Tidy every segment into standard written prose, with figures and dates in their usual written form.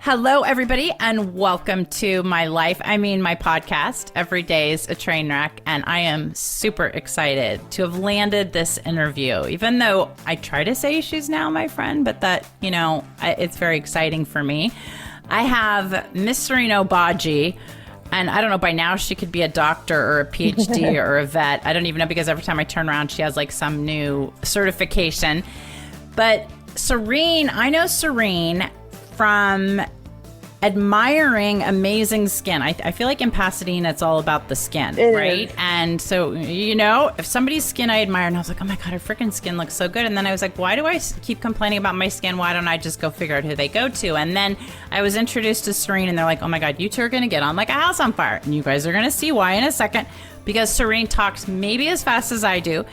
Hello, everybody, and welcome to my podcast. Every day is a train wreck, and I am super excited to have landed this interview, even though I try to say she's now my friend, but that, it's very exciting for me. I have Miss Serene Obagi, and I don't know, by now she could be a doctor or a PhD or a vet. I don't even know, because every time I turn around, she has like some new certification. But Serene, I know Serene from admiring amazing skin. I feel like in Pasadena, it's all about the skin, right? And so, if somebody's skin I admire, and I was like, oh my God, her freaking skin looks so good. And then I was like, why do I keep complaining about my skin? Why don't I just go figure out who they go to? And then I was introduced to Serene, and they're like, oh my God, you two are going to get on like a house on fire. And you guys are going to see why in a second, because Serene talks maybe as fast as I do.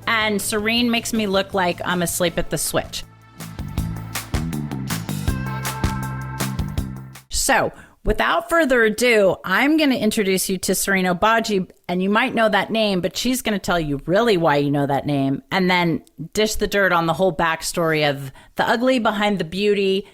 And Serene makes me look like I'm asleep at the switch. So, without further ado, I'm going to introduce you to Serene Obagi, and you might know that name, but she's going to tell you really why you know that name, and then dish the dirt on the whole backstory of the ugly behind the beauty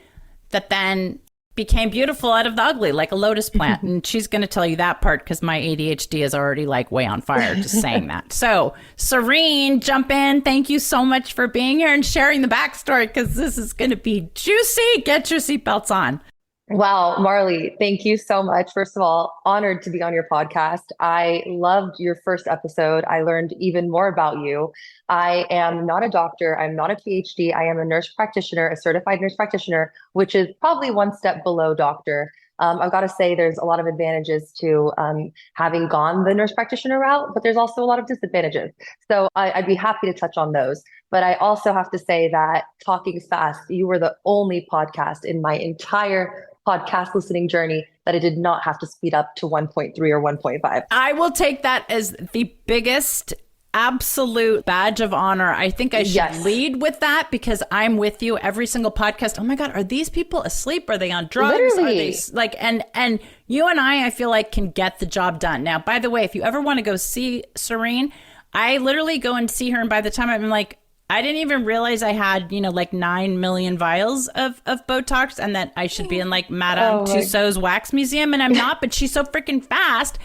that then became beautiful out of the ugly, like a lotus plant. And she's going to tell you that part because my ADHD is already like way on fire just saying that. So, Serene, jump in. Thank you so much for being here and sharing the backstory, because this is going to be juicy. Get your seatbelts on. Wow, Marley, thank you so much. First of all, honored to be on your podcast. I loved your first episode. I learned even more about you. I am not a doctor. I'm not a PhD. I am a nurse practitioner, a certified nurse practitioner, which is probably one step below doctor. I've got to say there's a lot of advantages to having gone the nurse practitioner route, but there's also a lot of disadvantages. So I'd be happy to touch on those. But I also have to say that talking fast, you were the only podcast in my entire podcast listening journey that I did not have to speed up to 1.3 or 1.5. I will take that as the biggest absolute badge of honor. I think I should lead with that, because I'm with you every single podcast. Oh my God, are these people asleep? Are they on drugs? Literally. Are they like, and you and I feel like can get the job done. Now, by the way, if you ever want to go see Serene, I literally go and see her, and by the time I'm like, I didn't even realize I had, like 9 million vials of Botox, and that I should be in like Madame Tussauds wax museum, and I'm not, but she's so freaking fast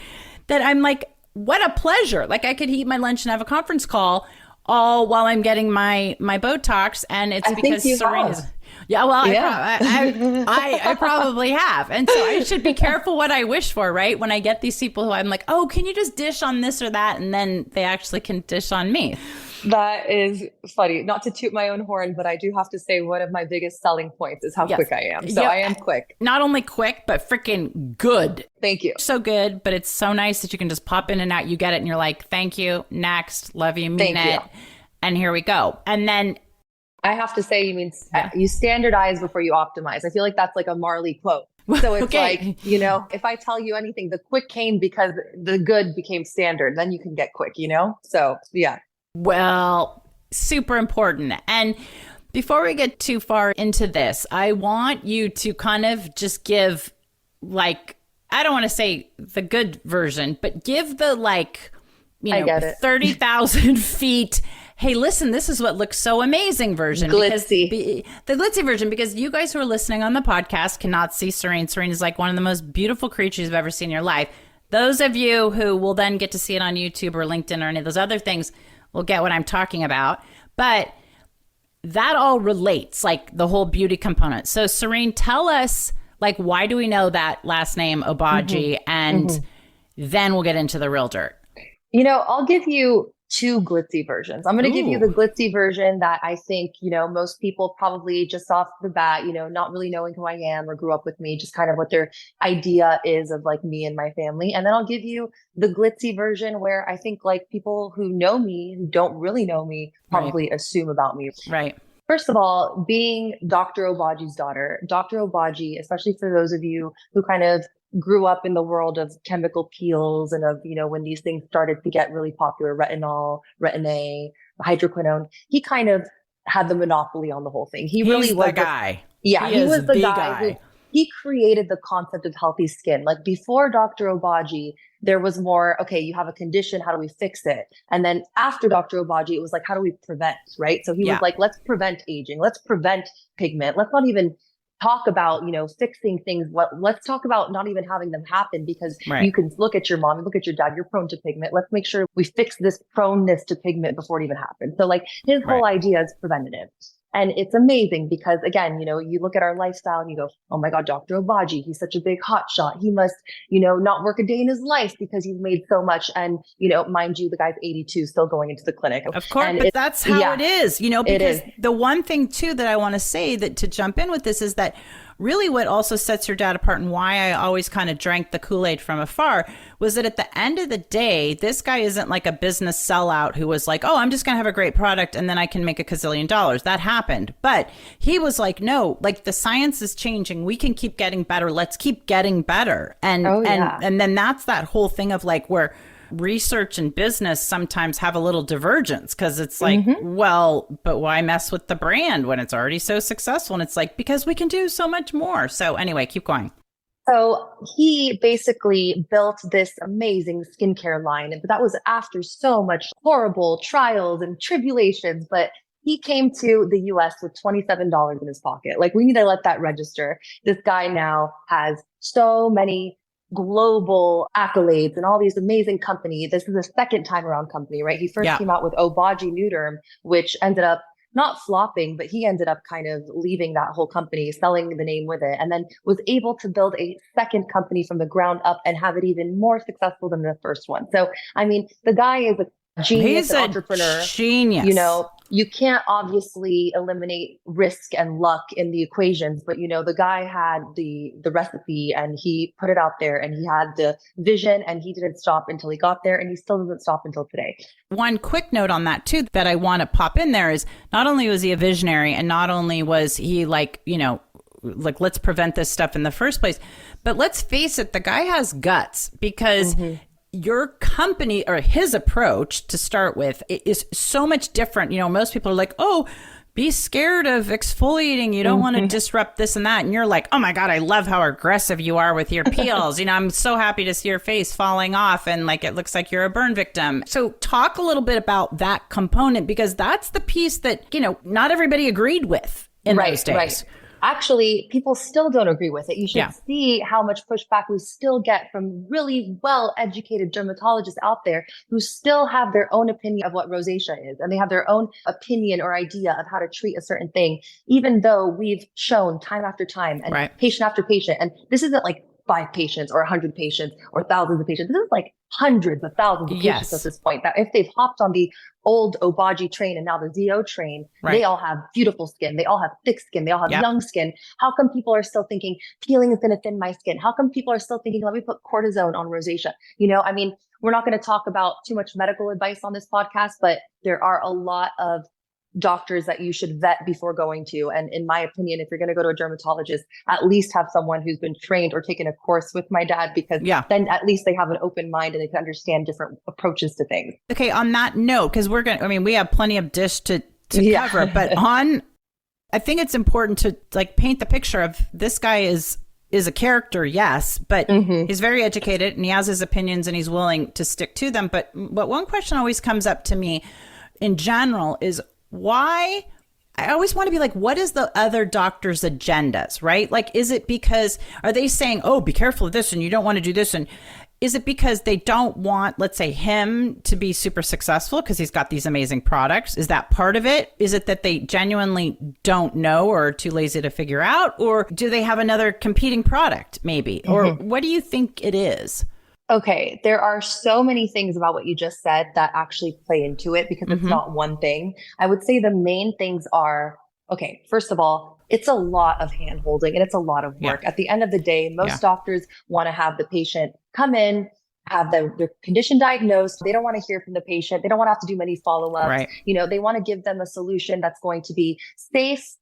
that I'm like, what a pleasure. Like, I could eat my lunch and have a conference call all while I'm getting my Botox, and it's because Serene is... Yeah, well, yeah. I probably have. And so I should be careful what I wish for, right? When I get these people who I'm like, oh, can you just dish on this or that? And then they actually can dish on me. That is funny. Not to toot my own horn, but I do have to say one of my biggest selling points is how quick I am. So I am quick. Not only quick, but freaking good. Thank you. So good, but it's so nice that you can just pop in and out. You get it and you're like, thank you, next, love you, mean it. And here we go. And then I have to say, you standardize before you optimize. I feel like that's like a Marley quote. So it's like, if I tell you anything, the quick came because the good became standard. Then you can get quick, So, yeah. Well, super important. And before we get too far into this, I want you to kind of just give, like, I don't want to say the good version, but give the 30,000 feet. Hey, listen, this is what looks so amazing version. Glitzy. The glitzy version, because you guys who are listening on the podcast cannot see Serene. Serene is like one of the most beautiful creatures you've ever seen in your life. Those of you who will then get to see it on YouTube or LinkedIn or any of those other things will get what I'm talking about. But that all relates, like the whole beauty component. So Serene, tell us, like, why do we know that last name Obagi? And then we'll get into the real dirt. I'll give you two glitzy versions. I'm going to give you the glitzy version that I think, most people probably just off the bat, not really knowing who I am or grew up with me, just kind of what their idea is of like me and my family. And then I'll give you the glitzy version where I think like people who know me, who don't really know me, probably assume about me. Right. First of all, being Dr. Obagi's daughter, Dr. Obagi, especially for those of you who kind of grew up in the world of chemical peels and of, when these things started to get really popular, retinol, Retin-A, hydroquinone, he kind of had the monopoly on the whole thing. He really was the guy. Yeah, he was the guy. He created the concept of healthy skin. Like before Dr. Obagi, there was more, okay, you have a condition, how do we fix it? And then after Dr. Obagi, it was like, how do we prevent, right? So he was like, let's prevent aging, let's prevent pigment, let's not even talk about, fixing things. Let's talk about not even having them happen, because Right. you can look at your mom, look at your dad, you're prone to pigment. Let's make sure we fix this proneness to pigment before it even happens. So like his whole Right. idea is preventative. And it's amazing because again, you look at our lifestyle and you go, oh my God, Dr. Obagi, he's such a big hotshot. He must, not work a day in his life because he's made so much. And, mind you, the guy's 82, still going into the clinic. Of course, and but that's how it is, because is. The one thing too that I want to say, that to jump in with this, is that really what also sets your dad apart, and why I always kind of drank the Kool-Aid from afar, was that at the end of the day, this guy isn't like a business sellout who was like, oh, I'm just going to have a great product and then I can make $1 gazillion. That happened. But he was like, no, like the science is changing. We can keep getting better. Let's keep getting better. And then that's that whole thing of like where research and business sometimes have a little divergence, because it's like, well, but why mess with the brand when it's already so successful? And it's like, because we can do so much more. So anyway, keep going. So he basically built this amazing skincare line, but that was after so much horrible trials and tribulations. But he came to the US with $27 in his pocket. Like, we need to let that register. This guy now has so many global accolades and all these amazing companies. This is a second time around company, right? He first came out with Obagi Nuderm, which ended up not flopping, but he ended up kind of leaving that whole company, selling the name with it, and then was able to build a second company from the ground up and have it even more successful than the first one. So, I mean, the guy is a genius, He's an a entrepreneur. Genius. You can't obviously eliminate risk and luck in the equations, but the guy had the recipe and he put it out there, and he had the vision, and he didn't stop until he got there, and he still doesn't stop until today. One quick note on that too that I want to pop in there is, not only was he a visionary, and not only was he like, let's prevent this stuff in the first place, but let's face it, the guy has guts, because your company, or his approach to start with, is so much different. Most people are like, oh, be scared of exfoliating. You don't want to disrupt this and that. And you're like, oh my God, I love how aggressive you are with your peels. I'm so happy to see your face falling off and like it looks like you're a burn victim. So talk a little bit about that component, because that's the piece that, not everybody agreed with in those days. Right. Actually, people still don't agree with it. You should see how much pushback we still get from really well-educated dermatologists out there who still have their own opinion of what rosacea is. And they have their own opinion or idea of how to treat a certain thing, even though we've shown time after time and patient after patient. And this isn't like 5 patients or 100 patients or thousands of patients. This is like hundreds of thousands of patients at this point, that if they've hopped on the old Obagi train and now the ZO train, they all have beautiful skin. They all have thick skin. They all have young skin. How come people are still thinking peeling is going to thin my skin? How come people are still thinking, let me put cortisone on rosacea? I mean, we're not going to talk about too much medical advice on this podcast, but there are a lot of doctors that you should vet before going to. And in my opinion, if you're going to go to a dermatologist, at least have someone who's been trained or taken a course with my dad, because then at least they have an open mind and they can understand different approaches to things. Okay. On that note, because we have plenty of dish to cover, but I think it's important to like paint the picture of this guy is a character, yes, but he's very educated and he has his opinions and he's willing to stick to them. But one question always comes up to me in general is, why? I always want to be like, what is the other doctor's agendas, right? Like, is it because, are they saying, oh, be careful of this and you don't want to do this? And is it because they don't want, let's say, him to be super successful because he's got these amazing products? Is that part of it? Is it that they genuinely don't know or are too lazy to figure out? Or do they have another competing product maybe? Or what do you think it is? Okay, there are so many things about what you just said that actually play into it, because it's not one thing. I would say the main things are, okay, first of all, it's a lot of hand holding and it's a lot of work. At the end of the day, most doctors want to have the patient come in, have their condition diagnosed. They don't want to hear from the patient. They don't want to have to do many follow-ups. They want to give them a solution that's going to be safe,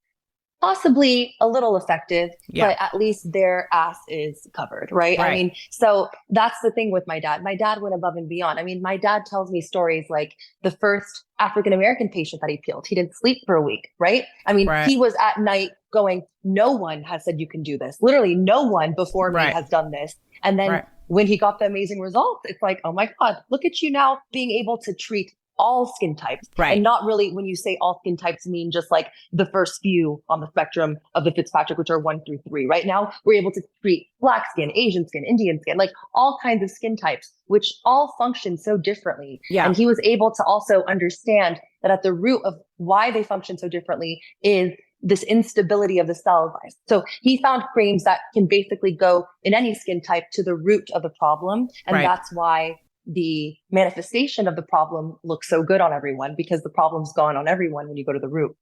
possibly a little effective, but at least their ass is covered, right? I mean, so that's the thing with my dad. My dad went above and beyond. I mean, my dad tells me stories like the first African-American patient that he peeled, he didn't sleep for a week, right? I mean, he was at night going, no one has said you can do this. Literally no one before me has done this. And then when he got the amazing results, it's like, oh my God, look at you now being able to treat all skin types. Right. And not really, when you say all skin types, mean just like the first few on the spectrum of the Fitzpatrick, which are 1 through 3. Right now, we're able to treat Black skin, Asian skin, Indian skin, like all kinds of skin types, which all function so differently. Yeah. And he was able to also understand that at the root of why they function so differently is this instability of the cell life. So he found creams that can basically go in any skin type to the root of the problem. And that's why the manifestation of the problem looks so good on everyone, because the problem's gone on everyone when you go to the root.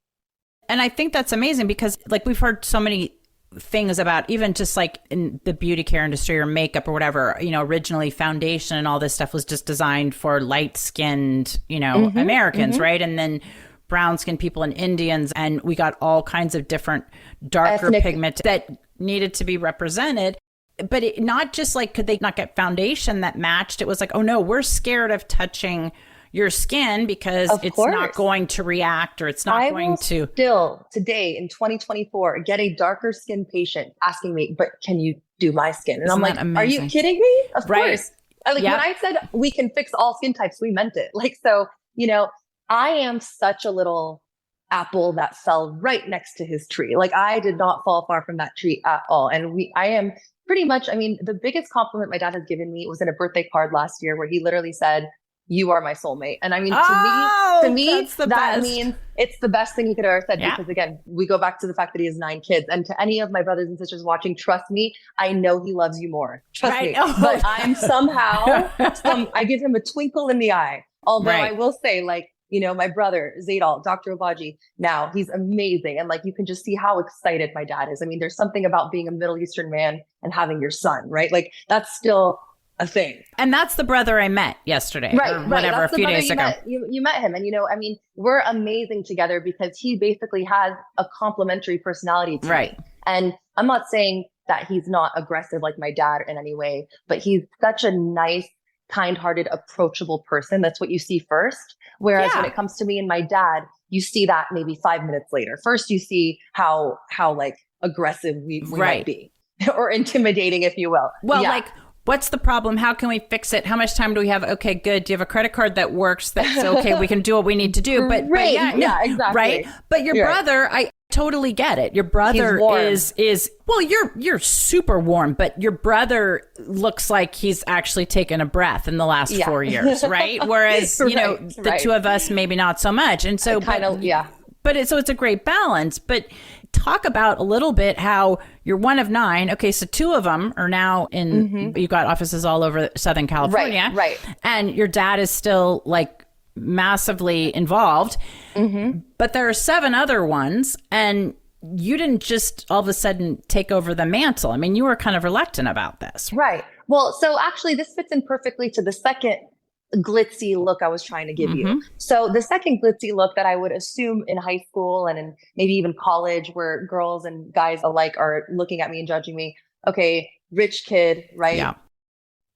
And I think that's amazing because like we've heard so many things about even just like in the beauty care industry or makeup or whatever, you know, originally foundation and all this stuff was just designed for light skinned, you know, Americans, right? And then brown skinned people and Indians. And we got all kinds of different darker pigment that needed to be represented. But not just like, could they not get foundation that matched? It was like, oh no, we're scared of touching your skin because it's not going to react or it's not going to. Still today in 2024, get a darker skin patient asking me, but can you do my skin? And I'm like, are you kidding me? Of course. Like when I said we can fix all skin types, we meant it. Like, so, you know, I am such a little apple that fell right next to his tree. Like I did not fall far from that tree at all. And I am pretty much, I mean, the biggest compliment my dad has given me was in a birthday card last year where he literally said, "You are my soulmate." And I mean, to me, that means it's the best thing he could have ever said. Because again, we go back to the fact that he has 9 kids. And to any of my brothers and sisters watching, trust me, I know he loves you more. Trust me. But I'm somehow, I give him a twinkle in the eye. Although I will say, like, you know, my brother, ZAIN, Dr. Obagi, now he's amazing. And like, you can just see how excited my dad is. I mean, there's something about being a Middle Eastern man and having your son, right? Like that's still a thing. And that's the brother I met yesterday, or whatever, a few days ago. You met him. And, you know, I mean, we're amazing together because he basically has a complementary personality to me. And I'm not saying that he's not aggressive like my dad in any way, but he's such a nice, kind-hearted, approachable person. That's what you see first. Whereas when it comes to me and my dad, you see that maybe 5 minutes later. First, you see how like aggressive we might be or intimidating, if you will. Well, like, what's the problem? How can we fix it? How much time do we have? Okay, good. Do you have a credit card that works? That's okay. We can do what we need to do. But exactly. Right. But your brother, I totally get it. Your brother is well, you're super warm, but your brother looks like he's actually taken a breath in the last 4 years, right? Whereas, you know, the two of us, maybe not so much. And so, but it's a great balance. But talk about a little bit how you're one of 9. Okay, so 2 of them are now in, you've got offices all over Southern California. Right. And your dad is still like massively involved. But there are 7 other ones, and you didn't just all of a sudden take over the mantle. I mean, you were kind of reluctant about this. Right. Well, so actually this fits in perfectly to the second glitzy look I was trying to give you. So the second glitzy look that I would assume in high school and in maybe even college, where girls and guys alike are looking at me and judging me. Okay, rich kid, right? Yeah.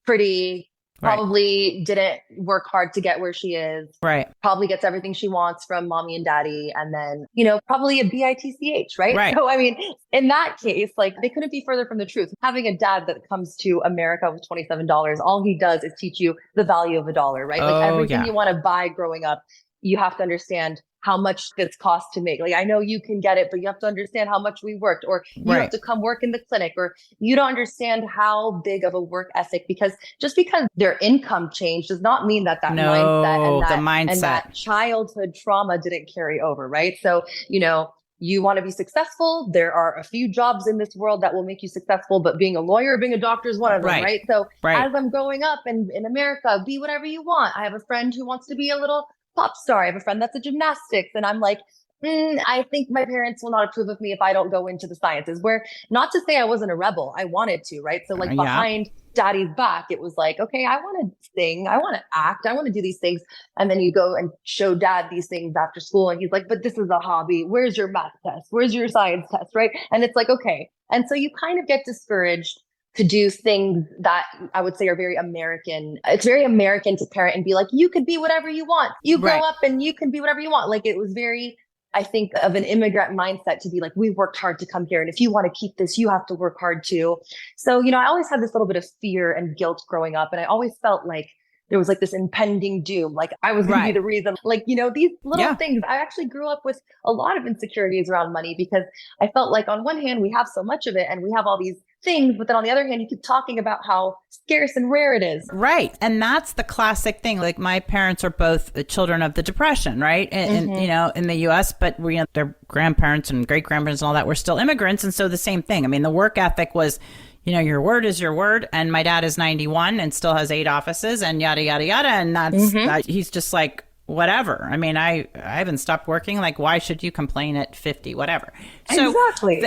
Pretty, probably didn't work hard to get where she is. Right. Probably gets everything she wants from mommy and daddy. And then, you know, probably a bitch, right? So, I mean, in that case, like they couldn't be further from the truth. Having a dad that comes to America with $27, all he does is teach you the value of a dollar, right? Like everything you want to buy growing up, you have to understand how much this costs to make. Like, I know you can get it, but you have to understand how much we worked, or you have to come work in the clinic, or you don't understand how big of a work ethic, because just because their income changed does not mean that mindset and that childhood trauma didn't carry over. Right. So, you know, you want to be successful. There are a few jobs in this world that will make you successful, but being a lawyer, being a doctor is one of them. Right. So as I'm growing up in America, be whatever you want. I have a friend who wants to be a little pop star. I have a friend that's a gymnastics, and I'm like, I think my parents will not approve of me if I don't go into the sciences. Where, not to say I wasn't a rebel, I wanted to, right? So like behind daddy's back, it was like, okay, I want to sing, I want to act, I want to do these things. And then you go and show dad these things after school, and he's like, but this is a hobby. Where's your math test? Where's your science test? Right? And it's like, okay. And so you kind of get discouraged to do things that I would say are very American. It's very American to parent and be like, you could be whatever you want. You grow up and you can be whatever you want. Like, it was very, I think, of an immigrant mindset to be like, we worked hard to come here, and if you want to keep this, you have to work hard too. So, you know, I always had this little bit of fear and guilt growing up. And I always felt like there was like this impending doom. Like I was going to be the reason, like, these little things. I actually grew up with a lot of insecurities around money because I felt like on one hand, we have so much of it and we have all these things, but then on the other hand, you keep talking about how scarce and rare it is. Right. And that's the classic thing. Like my parents are both the children of the Depression, right? And in the US, but their grandparents and great grandparents and all that were still immigrants. And so the same thing. I mean, the work ethic was, your word is your word. And my dad is 91 and still has 8 offices and yada, yada, yada. And that's, he's just like, whatever. I mean, I haven't stopped working. Like, why should you complain at 50, whatever? So, exactly.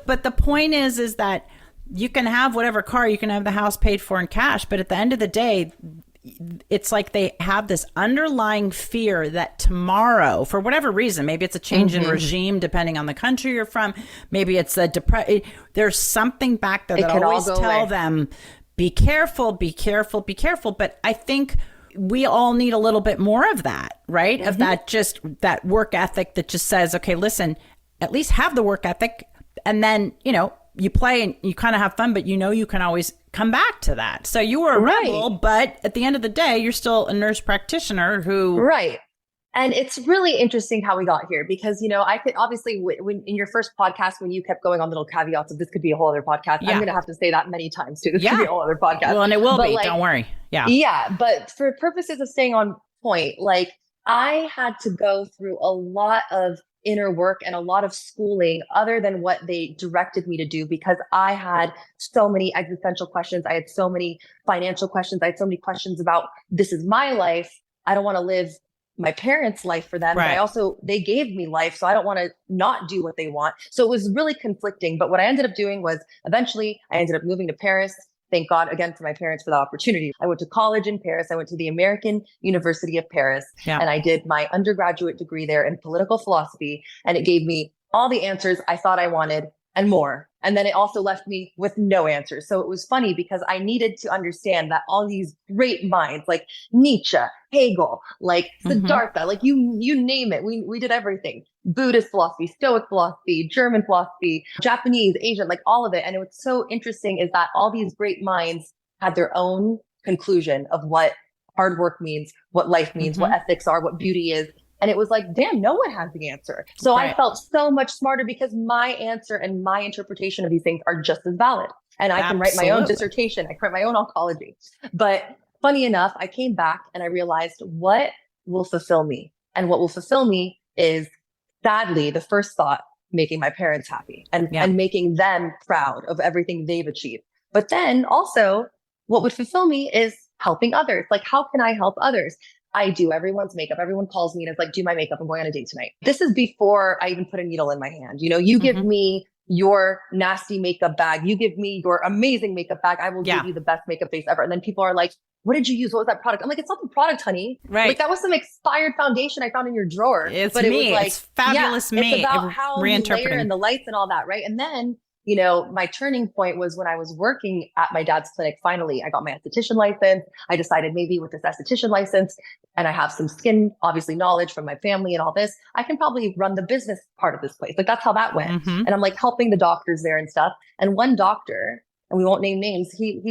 But the point is that you can have whatever car, you can have the house paid for in cash. But at the end of the day, it's like they have this underlying fear that tomorrow, for whatever reason, maybe it's a change in regime, depending on the country you're from. Maybe it's there's something back there that always tell them, be careful, be careful, be careful. But I think we all need a little bit more of that, right? Of that work ethic that just says, okay, listen, at least have the work ethic. And then, you play and you kind of have fun, but you can always come back to that. So you were a rebel, but at the end of the day, you're still a nurse practitioner who... Right. And it's really interesting how we got here because, I could obviously, when in your first podcast, when you kept going on little caveats of this could be a whole other podcast, I'm going to have to say that many times too. This could be a whole other podcast. Well, and it will be, don't worry. Yeah. Yeah. But for purposes of staying on point, like I had to go through a lot of inner work and a lot of schooling other than what they directed me to do because I had so many existential questions. I had so many financial questions. I had so many questions about this is my life. I don't want to live my parents' life for them. Right. But they gave me life. So I don't want to not do what they want. So it was really conflicting. But what I ended up doing was eventually I ended up moving to Paris. Thank God again for my parents for the opportunity. I went to college in Paris. I went to the American University of Paris and I did my undergraduate degree there in political philosophy. And it gave me all the answers I thought I wanted and more. And then it also left me with no answers. So it was funny because I needed to understand that all these great minds like Nietzsche, Hegel, like Siddhartha, like you name it. We did everything. Buddhist philosophy, Stoic philosophy, German philosophy, Japanese, Asian, like all of it. And what's so interesting is that all these great minds had their own conclusion of what hard work means, what life means, what ethics are, what beauty is. And it was like, damn, no one has the answer. So I felt so much smarter because my answer and my interpretation of these things are just as valid. And I can write my own dissertation. I can write my own oncology. But funny enough, I came back and I realized what will fulfill me. And what will fulfill me is sadly the first thought, making my parents happy and making them proud of everything they've achieved. But then also what would fulfill me is helping others. Like, how can I help others? I do everyone's makeup. Everyone calls me and it's like, do my makeup. I'm going on a date tonight. This is before I even put a needle in my hand. You give me your nasty makeup bag. You give me your amazing makeup bag. I will give you the best makeup base ever. And then people are like, what did you use? What was that product? I'm like, it's not the product, honey. Right. Like that was some expired foundation I found in your drawer. It's me. It was like, it's fabulous me. It's about how we layer and the lights and all that. Right. And then, my turning point was when I was working at my dad's clinic. Finally, I got my esthetician license. I decided maybe with this esthetician license and I have some skin, obviously knowledge from my family and all this, I can probably run the business part of this place. Like that's how that went. And I'm like helping the doctors there and stuff. And one doctor, and we won't name names, he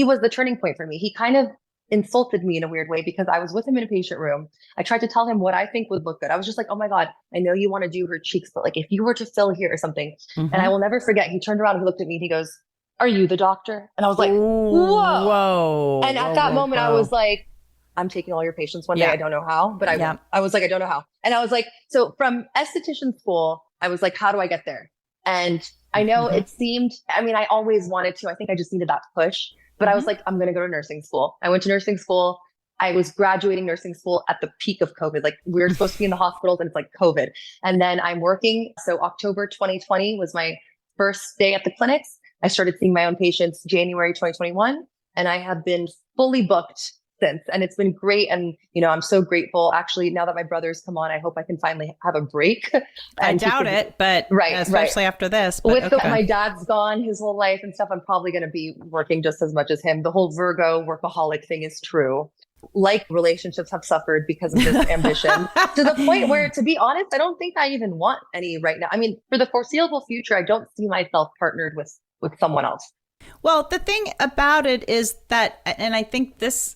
was the turning point for me. He kind of insulted me in a weird way because I was with him in a patient room. I tried to tell him what I think would look good. I was just like, oh my God, I know you want to do her cheeks, but like if you were to fill here or something, and I will never forget, he turned around and he looked at me and he goes, are you the doctor? And I was like, whoa. And at that moment, I was like, I'm taking all your patients one day. I don't know how, but I was like, I don't know how. And I was like, so from esthetician school, I was like, how do I get there? And I know it seemed, I always wanted to, I think I just needed that push. But I was like, I'm going to go to nursing school. I went to nursing school. I was graduating nursing school at the peak of COVID. Like we were supposed to be in the hospitals and it's like COVID. And then I'm working. So October 2020 was my first day at the clinics. I started seeing my own patients January 2021. And I have been fully booked since. And it's been great. And, I'm so grateful. Actually, now that my brother's come on, I hope I can finally have a break. I doubt it, but especially after this. But my dad's gone his whole life and stuff, I'm probably going to be working just as much as him. The whole Virgo workaholic thing is true. Like relationships have suffered because of this ambition to the point where, to be honest, I don't think I even want any right now. For the foreseeable future, I don't see myself partnered with someone else. Well, the thing about it is that, and I think this,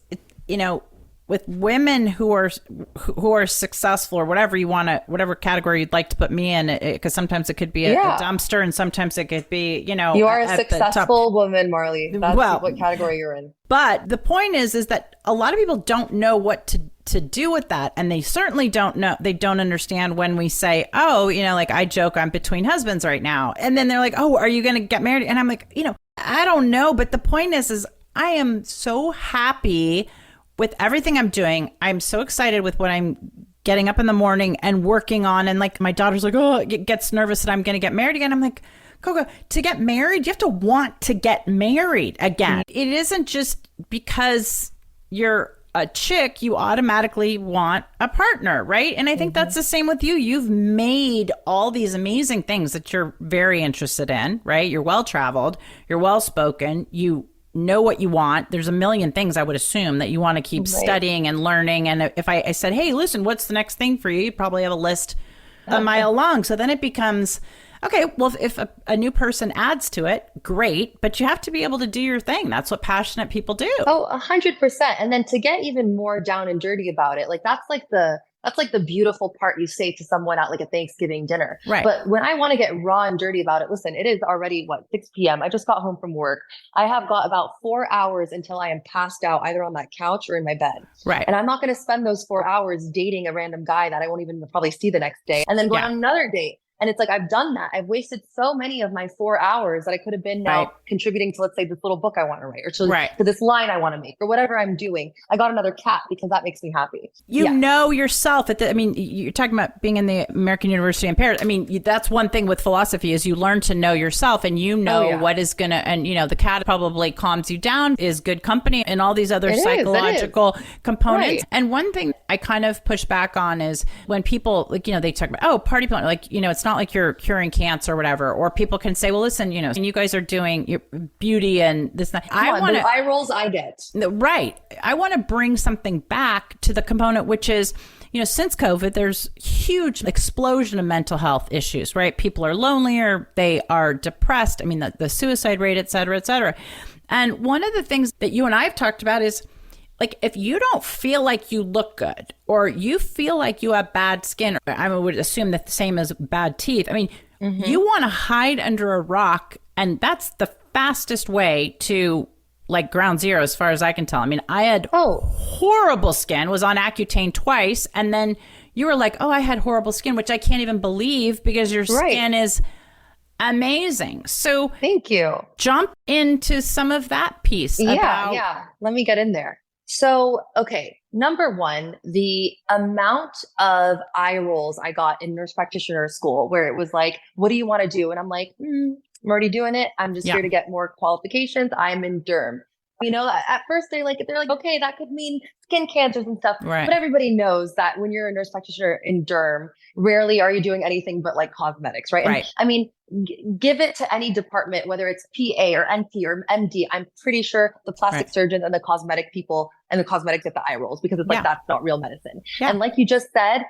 with women who are successful or whatever you want to, whatever category you'd like to put me in, because sometimes it could be a dumpster and sometimes it could be, you are a successful woman, Marley. That's what category you're in. But the point is that a lot of people don't know what to do with that. And they certainly don't understand when we say, oh, like I joke, I'm between husbands right now. And then they're like, oh, are you going to get married? And I'm like, I don't know. But the point is I am so happy with everything I'm doing. I'm so excited with what I'm getting up in the morning and working on. And like my daughter's like, oh, it gets nervous that I'm going to get married again. I'm like, Coco, to get married, you have to want to get married again. It isn't just because you're a chick, you automatically want a partner, right? And I think that's the same with you. You've made all these amazing things that you're very interested in, right? You're well-traveled, you're well-spoken, you know what you want. There's a million things I would assume that you want to keep studying and learning. And if I said, hey, listen, what's the next thing for you? You'd probably have a list a mile long. So then it becomes, okay, well, if a new person adds to it, great. But you have to be able to do your thing. That's what passionate people do. Oh, 100%. And then to get even more down and dirty about it, like that's like the beautiful part you say to someone at like a Thanksgiving dinner. Right. But when I want to get raw and dirty about it, listen, it is already 6 p.m. I just got home from work. I have got about 4 hours until I am passed out either on that couch or in my bed. Right. And I'm not going to spend those 4 hours dating a random guy that I won't even probably see the next day and then go on another date. And it's like, I've done that. I've wasted so many of my 4 hours that I could have been now contributing to, let's say, this little book I want to write or to this line I want to make or whatever I'm doing. I got another cat because that makes me happy. You know yourself. You're talking about being in the American University in Paris. I mean, that's one thing with philosophy is you learn to know yourself and you know what is going to, and the cat probably calms you down, is good company and all these other psychological components. Right. And one thing I kind of push back on is when people, like, they talk about, oh, party planner, like, it's not like you're curing cancer or whatever, or people can say, well, listen, you guys are doing your beauty and this, that. I want the eye rolls I get. Right. I want to bring something back to the component, which is, since COVID, there's huge explosion of mental health issues, right? People are lonelier, they are depressed. I mean, the suicide rate, et cetera, et cetera. And one of the things that you and I have talked about is, like, if you don't feel like you look good or you feel like you have bad skin, I would assume that the same as bad teeth. I mean, you want to hide under a rock, and that's the fastest way to like ground zero as far as I can tell. I mean, I had horrible skin, was on Accutane twice, and then you were like, oh, I had horrible skin, which I can't even believe because your skin is amazing. So thank you. Jump into some of that piece. Yeah. Let me get in there. So, okay, number one, the amount of eye rolls I got in nurse practitioner school where it was like, what do you want to do? And I'm like, I'm already doing it. I'm just here to get more qualifications. I'm in derm. At first they're like, okay, that could mean skin cancers and stuff. Right. But everybody knows that when you're a nurse practitioner in derm, rarely are you doing anything but like cosmetics, right? And I mean, give it to any department, whether it's PA or NP or MD. I'm pretty sure the plastic surgeons and the cosmetic people and the cosmetics get the eye rolls because it's like, that's not real medicine. Yeah. And like you just said,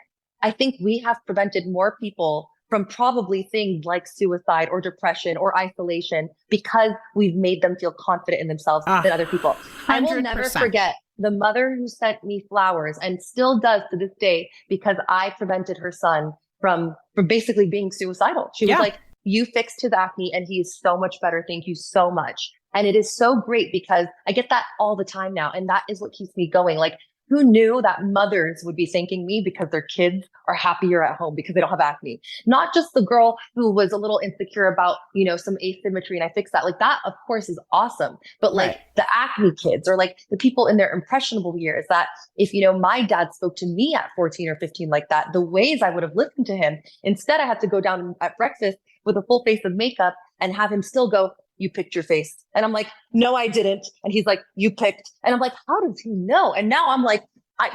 I think we have prevented more people from probably things like suicide or depression or isolation because we've made them feel confident in themselves than other people. 100%. I will never forget the mother who sent me flowers and still does to this day because I prevented her son from basically being suicidal. She was like, you fixed his acne and he is so much better. Thank you so much. And it is so great because I get that all the time now. And that is what keeps me going. Like, who knew that mothers would be thanking me because their kids are happier at home because they don't have acne? Not just the girl who was a little insecure about, some asymmetry and I fixed that. Like that, of course, is awesome. But like the acne kids or like the people in their impressionable years that if, my dad spoke to me at 14 or 15 like that, the ways I would have listened to him, instead I had to go down at breakfast with a full face of makeup and have him still go, you picked your face. And I'm like, no, I didn't. And he's like, you picked. And I'm like, how does he know? And now I'm like,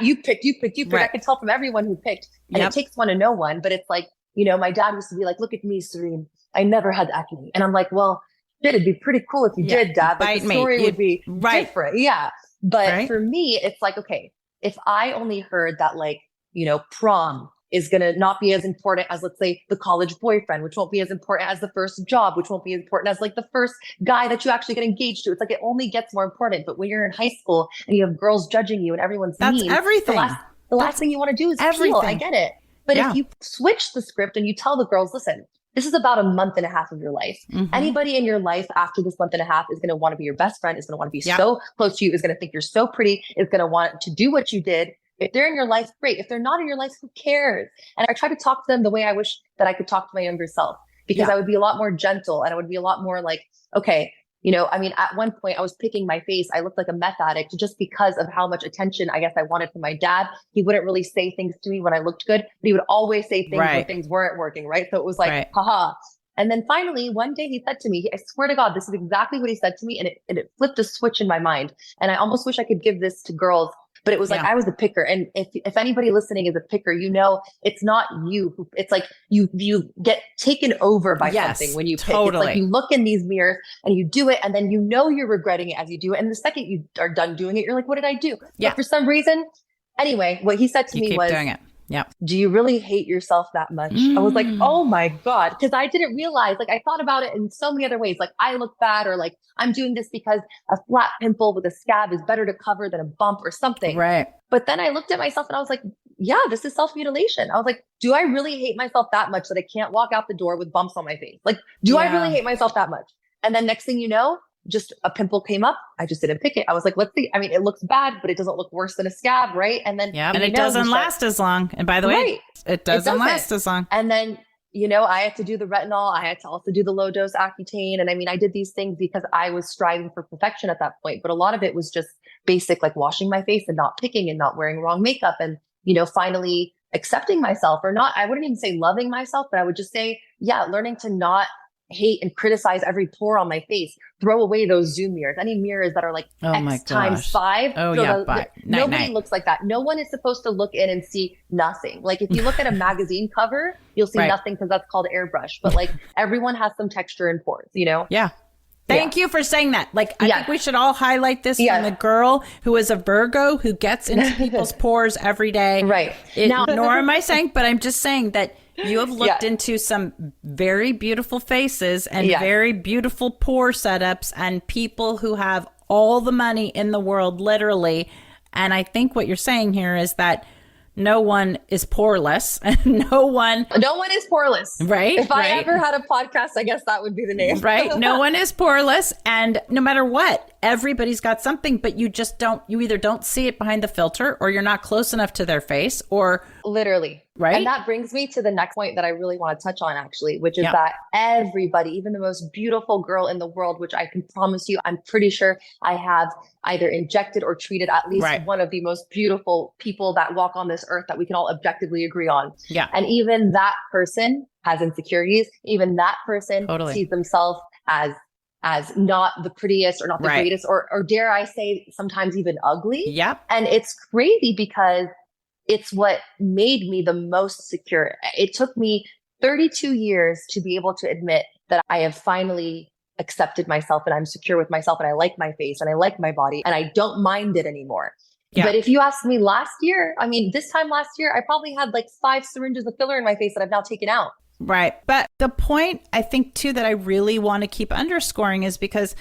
you picked. Right. I can tell from everyone who picked. And it takes one to know one. But it's like, my dad used to be like, look at me, Serene. I never had acne. And I'm like, well, shit, it'd be pretty cool if you did, Dad. Like the story would be different. Yeah. But for me, it's like, okay, if I only heard that like, prom is going to not be as important as, let's say, the college boyfriend, which won't be as important as the first job, which won't be as important as like the first guy that you actually get engaged to. It's like it only gets more important. But when you're in high school and you have girls judging you and everyone's That's mean, everything. The last thing you want to do is peel. I get it. But if you switch the script and you tell the girls, listen, this is about a month and a half of your life. Anybody in your life after this month and a half is going to want to be your best friend, is going to want to be so close to you, is going to think you're so pretty, is going to want to do what you did. If they're in your life, great. If they're not in your life, who cares? And I try to talk to them the way I wish that I could talk to my younger self, because I would be a lot more gentle and I would be a lot more like, okay, you know, I mean, at one point I was picking my face. I looked like a meth addict just because of how much attention I guess I wanted from my dad. He wouldn't really say things to me when I looked good, but he would always say things when things weren't working, right? So it was like, haha. And then finally, one day he said to me, I swear to God, this is exactly what he said to me. And it flipped a switch in my mind. And I almost wish I could give this to girls, but it was like, I was a picker. And if anybody listening is a picker, you know, it's not you who, it's like you get taken over by something when you pick. It's like you look in these mirrors and you do it, and then you know you're regretting it as you do it. And the second you are done doing it, you're like, what did I do? But for some reason, anyway, what he said to me was, doing it. Yeah. Do you really hate yourself that much? I was like, oh my God. Because I didn't realize, like, I thought about it in so many other ways. Like, I look bad, or like, I'm doing this because a flat pimple with a scab is better to cover than a bump or something. Right. But then I looked at myself and I was like, yeah, this is self-mutilation. I was like, do I really hate myself that much that I can't walk out the door with bumps on my face? Like, do I really hate myself that much? And then next thing you know, just a pimple came up. I just didn't pick it. I was like, let's see. I mean, it looks bad, but it doesn't look worse than a scab, right? And then, and it doesn't last as long. And by the way, it doesn't last as long. And then, you know, I had to do the retinol. I had to also do the low dose Accutane. And I mean, I did these things because I was striving for perfection at that point. But a lot of it was just basic, like washing my face and not picking and not wearing wrong makeup. And, you know, finally accepting myself, or not, I wouldn't even say loving myself, but I would just say, learning to not hate and criticize every pore on my face. Throw away those Zoom mirrors. Any mirrors that are like X times 5. Nobody looks like that. No one is supposed to look in and see nothing. Like if you look at a magazine cover, you'll see nothing because that's called airbrush. But like everyone has some texture and pores, you know? Yeah. Thank you for saying that. Like, I think we should all highlight this from the girl who is a Virgo who gets into people's pores every day. Right. Nor am I saying, but I'm just saying that you have looked into some very beautiful faces and very beautiful pore setups and people who have all the money in the world, literally. And I think what you're saying here is that no one is poreless. No one is poreless. Right. If I ever had a podcast, I guess that would be the name. Right. No one is poreless. And no matter what, everybody's got something, but you either don't see it behind the filter, or you're not close enough to their face, or literally. Right. And that brings me to the next point that I really want to touch on, actually, which is that everybody, even the most beautiful girl in the world, which I can promise you, I'm pretty sure I have either injected or treated at least one of the most beautiful people that walk on this earth that we can all objectively agree on. Yeah. And even that person has insecurities. Even that person sees themselves as not the prettiest or not the greatest, or dare I say sometimes even ugly. Yep. And it's crazy because it's what made me the most secure. It took me 32 years to be able to admit that I have finally accepted myself and I'm secure with myself and I like my face and I like my body and I don't mind it anymore. Yeah. But if you asked me last year, I mean, this time last year, I probably had like 5 syringes of filler in my face that I've now taken out. Right. But the point I think too that I really want to keep underscoring is because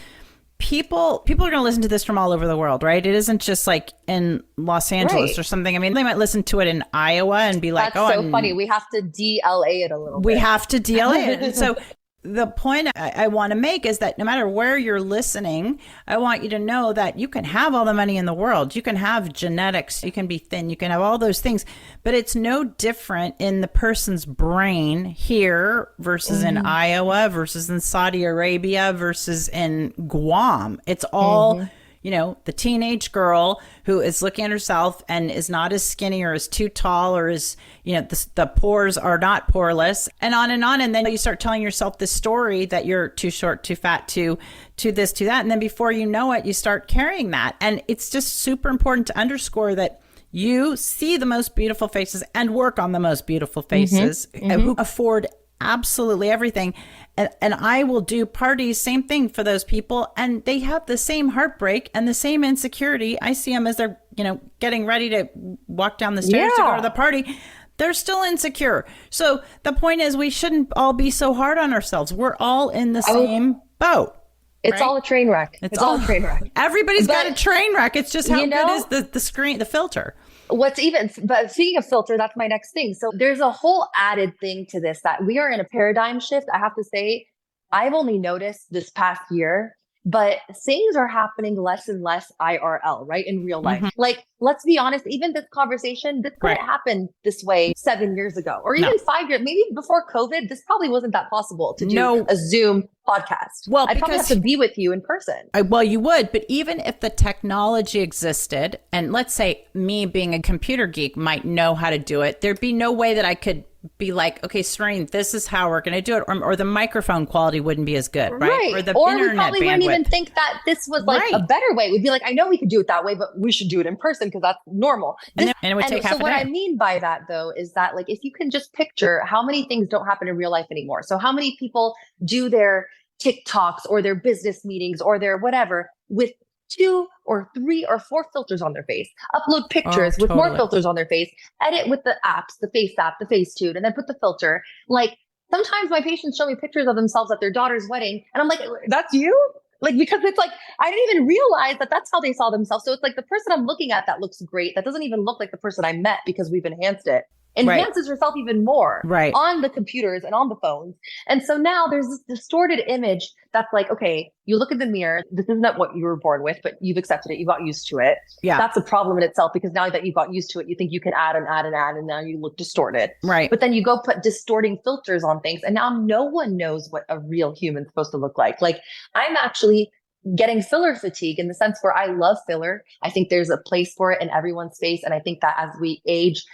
people are going to listen to this from all over the world, right? It isn't just like in Los Angeles or something. I mean, they might listen to it in Iowa and be like, that's so funny. We have to DLA it a little bit. We have to DLA it. And so the point I want to make is that no matter where you're listening, I want you to know that you can have all the money in the world. You can have genetics. You can be thin. You can have all those things. But it's no different in the person's brain here versus in Iowa versus in Saudi Arabia versus in Guam. It's all... You know, the teenage girl who is looking at herself and is not as skinny or is too tall or is, you know, the pores are not poreless and on. And then you start telling yourself this story that you're too short, too fat, too this, too that. And then before you know it, you start carrying that. And it's just super important to underscore that you see the most beautiful faces and work on the most beautiful faces who afford absolutely everything. And I will do parties, same thing for those people. And they have the same heartbreak and the same insecurity. I see them as they're, you know, getting ready to walk down the stairs to go to the party. They're still insecure. So the point is, we shouldn't all be so hard on ourselves. We're all in the same boat. It's right? all a train wreck. It's all a train wreck. Everybody's got a train wreck. It's just how good is the screen, the filter. But speaking of filter, that's my next thing. So there's a whole added thing to this, that we are in a paradigm shift. I have to say, I've only noticed this past year, but things are happening less and less IRL, right? In real life. Like, let's be honest, even this conversation, this couldn't happen this way 7 years ago, or even 5 years, maybe before COVID, this probably wasn't that possible to do a Zoom podcast. Well, I'd probably have to be with you in person. Well, you would, but even if the technology existed, and let's say me being a computer geek might know how to do it, there'd be no way that I could be like, okay, Serene, this is how we're going to do it. Or the microphone quality wouldn't be as good, right? Or the we internet probably bandwidth. wouldn't even think that this was like a better way. We'd be like, I know we could do it that way, but we should do it in person because that's normal. And it would take half a day. So what I mean by that, though, is that like, if you can just picture how many things don't happen in real life anymore. So how many people do their TikToks or their business meetings or their whatever with 2 or 3 or 4 filters on their face, upload pictures with more filters on their face, edit with the apps, the face app, the Facetune, and then put the filter. Like, sometimes my patients show me pictures of themselves at their daughter's wedding, and I'm like, that's you? Like, because it's like, I didn't even realize that that's how they saw themselves. So it's like the person I'm looking at that looks great, that doesn't even look like the person I met because we've enhanced it. Enhances herself even more on the computers and on the phones. And so now there's this distorted image that's like, okay, you look in the mirror, this isn't what you were born with, but you've accepted it, you got used to it. Yeah. That's a problem in itself, because now that you've got used to it, you think you can add and add and add, and now you look distorted. Right. But then you go put distorting filters on things, and now no one knows what a real human's supposed to look like. Like, I'm actually getting filler fatigue, in the sense where I love filler. I think there's a place for it in everyone's face. And I think that as we age,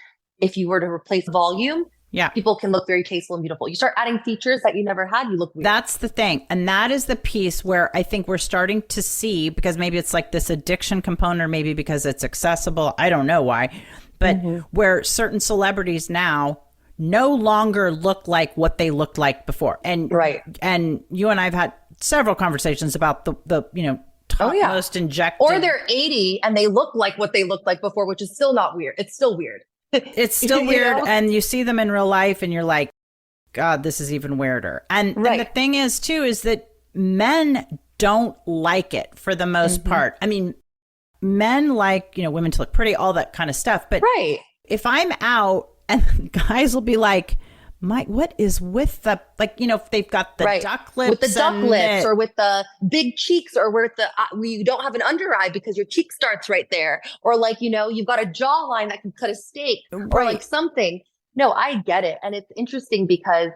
if you were to replace volume, people can look very tasteful and beautiful. You start adding features that you never had, you look weird. That's the thing. And that is the piece where I think we're starting to see, because maybe it's like this addiction component, or maybe because it's accessible. I don't know why. But where certain celebrities now no longer look like what they looked like before. And and you and I've had several conversations about the topmost injected. Or they're 80 and they look like what they looked like before, which is still not weird. It's still weird. It's still weird. Know? And you see them in real life and you're like, God, this is even weirder. And the thing is, too, is that men don't like it for the most part. I mean, men like, women to look pretty, all that kind of stuff. But if I'm out and guys will be like, what is with the, like, if they've got the duck lips. With the duck lips, or with the big cheeks, or where you don't have an under eye because your cheek starts right there. Or like, you've got a jawline that can cut a steak, or like something. No, I get it. And it's interesting because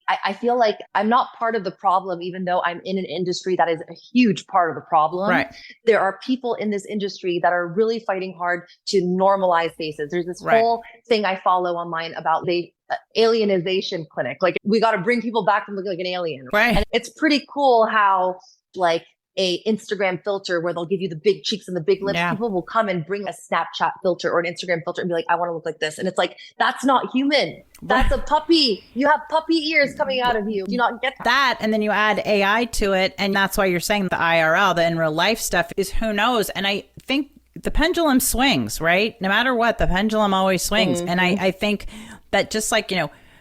I feel like I'm not part of the problem, even though I'm in an industry that is a huge part of the problem. Right. There are people in this industry that are really fighting hard to normalize faces. There's this whole thing I follow online about the alienization clinic. Like, we got to bring people back from looking like an alien. Right. And it's pretty cool how, like, a Instagram filter where they'll give you the big cheeks and the big lips. People will come and bring a Snapchat filter or an Instagram filter and be like, I want to look like this. And it's like, that's not human. That's a puppy. You have puppy ears coming out of you. Do you not get that? And then you add AI to it. And that's why you're saying the IRL, the in real life stuff, is who knows. And I think the pendulum swings, right? No matter what, the pendulum always swings. And I think that, just like,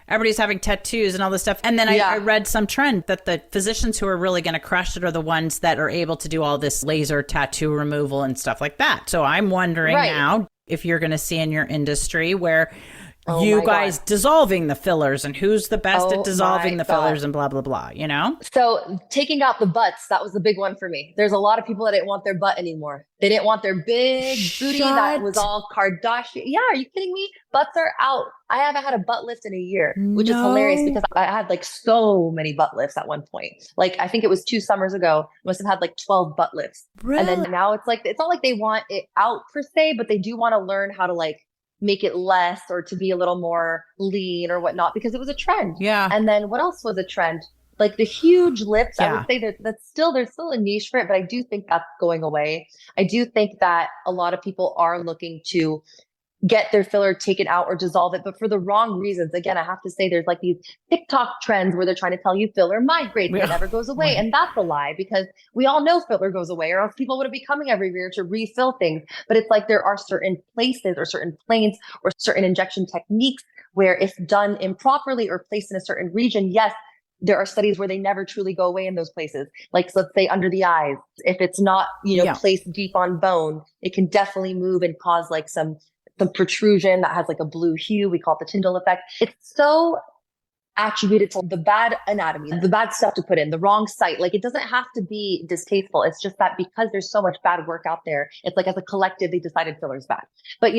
everybody's having tattoos and all this stuff. And then I read some trend that the physicians who are really going to crush it are the ones that are able to do all this laser tattoo removal and stuff like that. So I'm wondering now if you're going to see in your industry where you guys dissolving the fillers, and who's the best at dissolving the fillers and blah, blah, blah, So taking out the butts, that was the big one for me. There's a lot of people that didn't want their butt anymore. They didn't want their big booty that was all Kardashian. Yeah, are you kidding me? Butts are out. I haven't had a butt lift in a year, which is hilarious, because I had like so many butt lifts at one point. Like, I think it was 2 summers ago, must have had like 12 butt lifts. Really? And then now it's like, it's not like they want it out per se, but they do want to learn how to like make it less, or to be a little more lean or whatnot, because it was a trend. Yeah. And then what else was a trend? Like the huge lips. I would say that there's still a niche for it, but I do think that's going away. I do think that a lot of people are looking to get their filler taken out or dissolve it, but for the wrong reasons. Again, I have to say, there's like these TikTok trends where they're trying to tell you filler migrates, it never goes away. And that's a lie, because we all know filler goes away, or else people wouldn't be coming every year to refill things. But it's like, there are certain places or certain planes or certain injection techniques where if done improperly or placed in a certain region, yes, there are studies where they never truly go away in those places. Like, so let's say under the eyes, if it's not, placed deep on bone, it can definitely move and cause like some protrusion that has like a blue hue. We call it the Tyndall effect. It's so attributed to the bad anatomy, the bad stuff to put in, the wrong site. Like, it doesn't have to be distasteful. It's just that because there's so much bad work out there, it's like as a collective, they decided filler's bad. But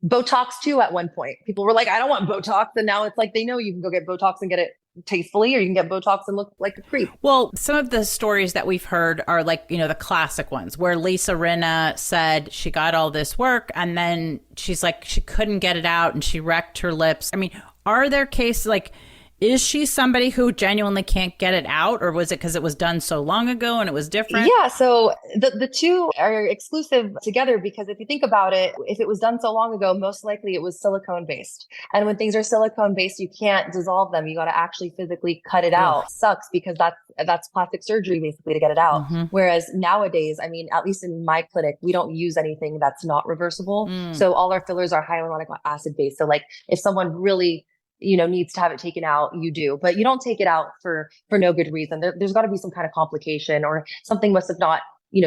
Botox too, at one point, people were like, I don't want Botox. And now it's like, they know you can go get Botox and get it tastefully, or you can get Botox and look like a creep. Well, some of the stories that we've heard are like, the classic ones where Lisa Rinna said she got all this work and then she's like, she couldn't get it out and she wrecked her lips. I mean, are there cases like, is she somebody who genuinely can't get it out, or was it because it was done so long ago and it was different? Yeah, so the two are exclusive together, because if you think about it, if it was done so long ago, most likely it was silicone based. And when things are silicone based, you can't dissolve them. You got to actually physically cut it out. Sucks, because that's plastic surgery basically to get it out. Mm-hmm. Whereas nowadays, I mean, at least in my clinic, we don't use anything that's not reversible. So all our fillers are hyaluronic acid based. So like if someone really needs to have it taken out, you do, but you don't take it out for no good reason. There's got to be some kind of complication, or something must have not,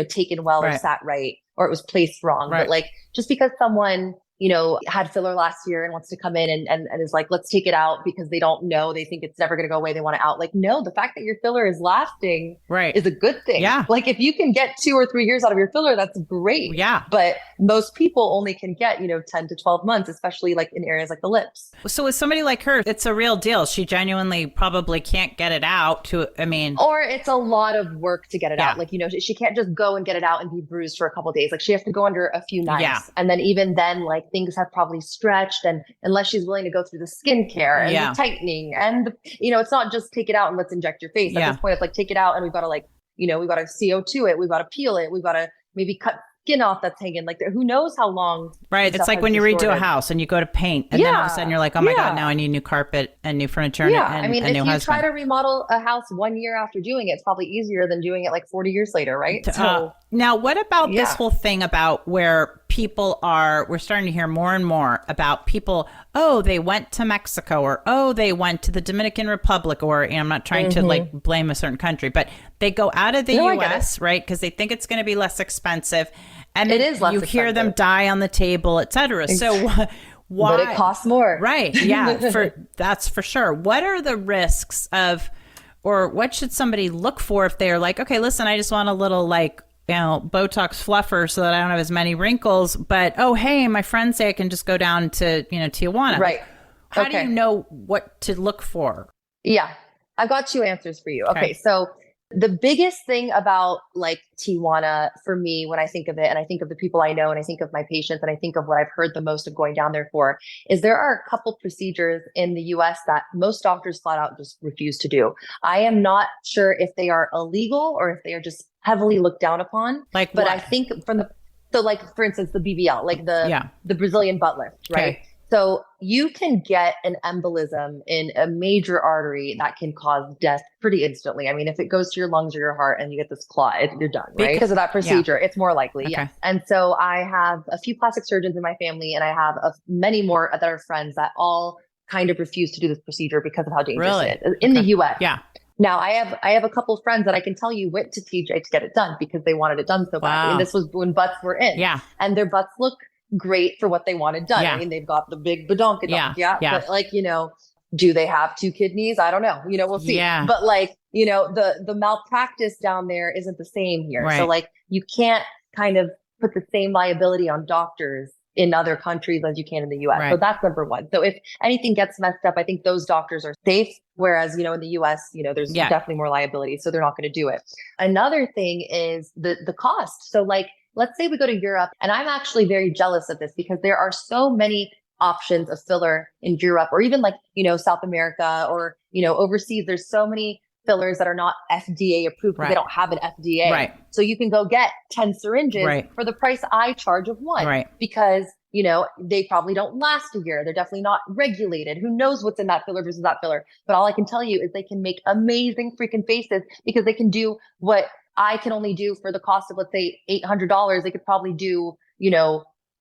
taken well, or sat right, or it was placed wrong. Right. But like, just because someone, had filler last year and wants to come in and is like, let's take it out because they don't know, they think it's never going to go away, they want it out. Like, no, the fact that your filler is lasting is a good thing. Yeah. Like, if you can get 2 or 3 years out of your filler, that's great. Yeah. But most people only can get, 10 to 12 months, especially like in areas like the lips. So with somebody like her, it's a real deal. She genuinely probably can't get it out or it's a lot of work to get it out. Like, she can't just go and get it out and be bruised for a couple of days. Like, she has to go under a few knives. Yeah. And then even then, like, things have probably stretched, and unless she's willing to go through the skincare and the tightening and it's not just take it out and let's inject your face. At this point, it's like, take it out and we've got to we've got to CO2 it, we've got to peel it, we've got to maybe cut skin off that's hanging. Like, who knows how long. Right. It's like when you redo a house and you go to paint and then all of a sudden you're like, oh my God, now I need new carpet and new furniture. And I mean, if you try to remodel a house 1 year after doing it, it's probably easier than doing it like 40 years later. Right. So now what about this whole thing about where we're starting to hear more and more about people, they went to Mexico, or, they went to the Dominican Republic, or, I'm not trying to like blame a certain country, but they go out of the US, right? Because they think it's going to be less expensive. And it is less expensive. Hear them die on the table, et cetera. So why? But it costs more. Right. Yeah. That's for sure. What are the risks or what should somebody look for if they're like, okay, listen, I just want a little Botox fluffer so that I don't have as many wrinkles, but hey, my friends say I can just go down to, Tijuana. Right. How do you know what to look for? Yeah. I've got 2 answers for you. Okay. So the biggest thing about like Tijuana for me, when I think of it, and I think of the people I know, and I think of my patients, and I think of what I've heard the most of going down there for, is there are a couple procedures in the US that most doctors flat out just refuse to do. I am not sure if they are illegal or if they are just heavily looked down upon. Like, but what? I think like, for instance, the BBL, like the Brazilian butt lift, right? Okay. So you can get an embolism in a major artery that can cause death pretty instantly. I mean, if it goes to your lungs or your heart and you get this clot, you're done, right? Because of that procedure, it's more likely. Okay. Yes. And so I have a few plastic surgeons in my family, and I have many more that are friends that all kind of refuse to do this procedure because of how dangerous it is in the US. Yeah. Now, I have a couple of friends that I can tell you went to TJ to get it done because they wanted it done so badly. And this was when butts were in. Yeah. And their butts look great for what they wanted done. Yeah. I mean, they've got the big badonkadonk. Yeah. But like, do they have 2 kidneys? I don't know. We'll see. Yeah. But like, the malpractice down there isn't the same here. Right. So like, you can't kind of put the same liability on doctors in other countries as you can in the US. Right. So that's number one. So if anything gets messed up, I think those doctors are safe. Whereas, in the US, there's definitely more liability. So they're not going to do it. Another thing is the cost. So like, let's say we go to Europe, and I'm actually very jealous of this because there are so many options of filler in Europe, or even like, South America, or, overseas. There's so many fillers that are not FDA approved because they don't have an FDA. Right. So you can go get 10 syringes for the price I charge of one, because, they probably don't last a year. They're definitely not regulated. Who knows what's in that filler versus that filler? But all I can tell you is they can make amazing freaking faces, because they can do what I can only do for the cost of, let's say, $800. They could probably do,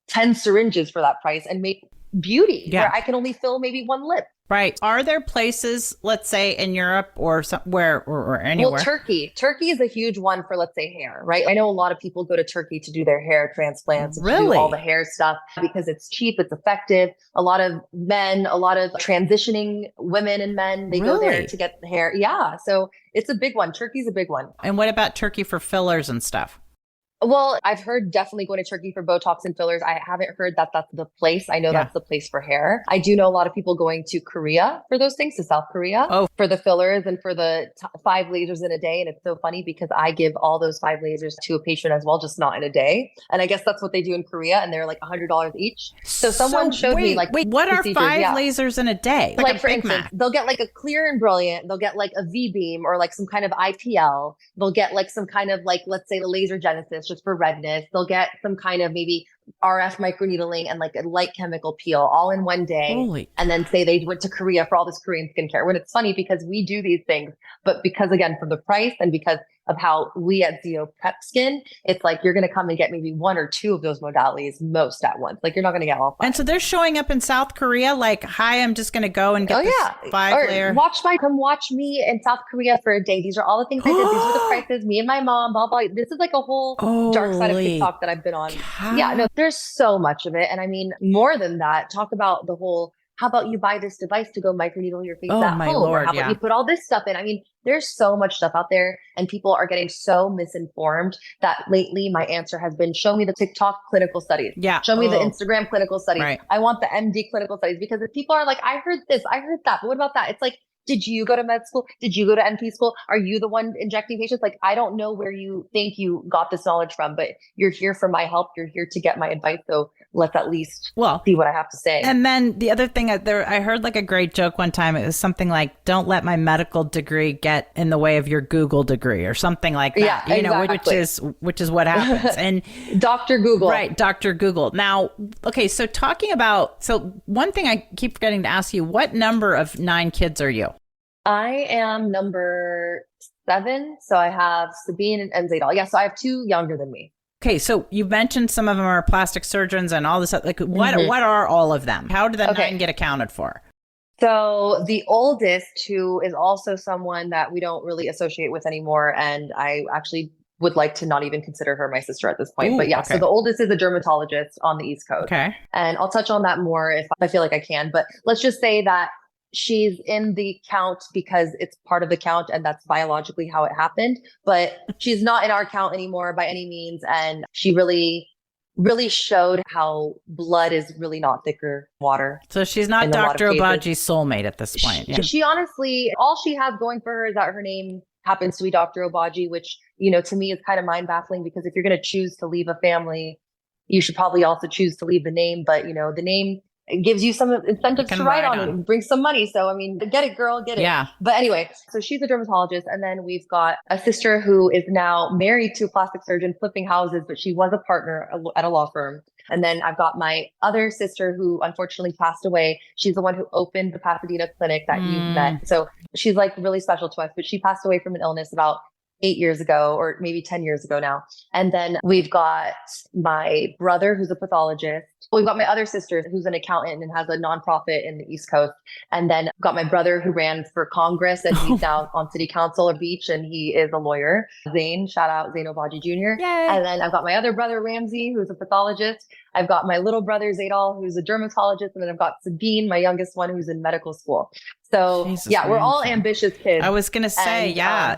10 syringes for that price and make beauty Yeah. where I can only fill maybe one lip. Right. Are there places, let's say in Europe or somewhere or anywhere? Well, Turkey is a huge one for, let's say, hair, right? I know a lot of people go to Turkey to do their hair transplants and to do all the hair stuff because it's cheap, it's effective. A lot of men, a lot of transitioning women and men, they go there to get the hair. Yeah. So it's a big one. Turkey's a big one. And what about Turkey for fillers and stuff? Well, I've heard definitely going to Turkey for Botox and fillers. I haven't heard that that's the place. I know that's the place for hair. I do know a lot of people going to Korea for those things, to South Korea for the fillers and for the 5 lasers in a day. And it's so funny because I give all those 5 lasers to a patient as well, just not in a day. And I guess that's what they do in Korea. And they're like $100 each. So someone showed me like, what are 5 lasers in a day? Like for instance, they'll get like a clear and brilliant. They'll get like a V-beam or like some kind of IPL. They'll get like some kind of like, let's say the laser genesis, just for redness. They'll get some kind of maybe RF microneedling and like a light chemical peel all in one day. And then say they went to Korea for all this Korean skincare. When it's funny because we do these things, but because again, for the price and because of how we at ZO prep skin, it's like you're going to come and get maybe 1 or 2 of those modalities most at once. Like you're not going to get all 5. And so they're showing up in South Korea like, hi, I'm just going to go and get this 5 layer. Come watch me in South Korea for a day. These are all the things I did. These are the prices. Me and my mom, blah, blah. This is like a whole dark side of TikTok that I've been on. Yeah, no, there's so much of it. And I mean, more than that, talk about the whole, how about you buy this device to go microneedle your face at home? Or how about you put all this stuff in? I mean, there's so much stuff out there and people are getting so misinformed that lately my answer has been, show me the TikTok clinical studies. Yeah. Show me the Instagram clinical studies. Right. I want the MD clinical studies because if people are like, I heard this, I heard that, but what about that? It's like, did you go to med school? Did you go to NP school? Are you the one injecting patients? Like, I don't know where you think you got this knowledge from, but you're here for my help. You're here to get my advice. So let's at least see what I have to say. And then the other thing, I heard like a great joke one time. It was something like, don't let my medical degree get in the way of your Google degree or something like that. Yeah, you know, which is what happens. And Dr. Google. Right, Dr. Google. Now, okay, so one thing I keep forgetting to ask you, what number of 9 kids are you? I am number 7. So I have Sabine and Zaidal. Yeah, so I have 2 younger than me. Okay, so you mentioned some of them are plastic surgeons and all this stuff. Like, what are all of them? How do the 9 get accounted for? So the oldest, who is also someone that we don't really associate with anymore, and I actually would like to not even consider her my sister at this point. But yeah, so the oldest is a dermatologist on the East Coast. Okay. And I'll touch on that more if I feel like I can. But let's just say that she's in the count because it's part of the count and that's biologically how it happened. But she's not in our count anymore by any means. And she really showed how blood is really not thicker water. So she's not Dr. Obagi's soulmate at this point. Yeah. She honestly, all she has going for her is that her name happens to be Dr. Obagi, which, you know, to me is kind of mind baffling because if you're going to choose to leave a family, you should probably also choose to leave the name. But, you know, the name, it gives you some incentives to write on it and bring some money. So, I mean, get it, girl, get it. Yeah. But anyway, so she's a dermatologist. And then we've got a sister who is now married to a plastic surgeon flipping houses, but she was a partner at a law firm. And then I've got my other sister who unfortunately passed away. She's the one who opened the Pasadena clinic that you've met. So she's like really special to us, but she passed away from an illness about 8 years ago, or maybe 10 years ago now. And then we've got my brother who's a pathologist. We've got my other sister who's an accountant and has a nonprofit in the East Coast. And then got my brother who ran for Congress and he's now on city council of Beach and he is a lawyer. ZAIN, shout out ZAIN Obagi Jr. Yay. And then I've got my other brother, Ramsey, who's a pathologist. I've got my little brother, Zaidal, who's a dermatologist. And then I've got Sabine, my youngest one, who's in medical school. So yeah, we're all ambitious kids. I was going to say,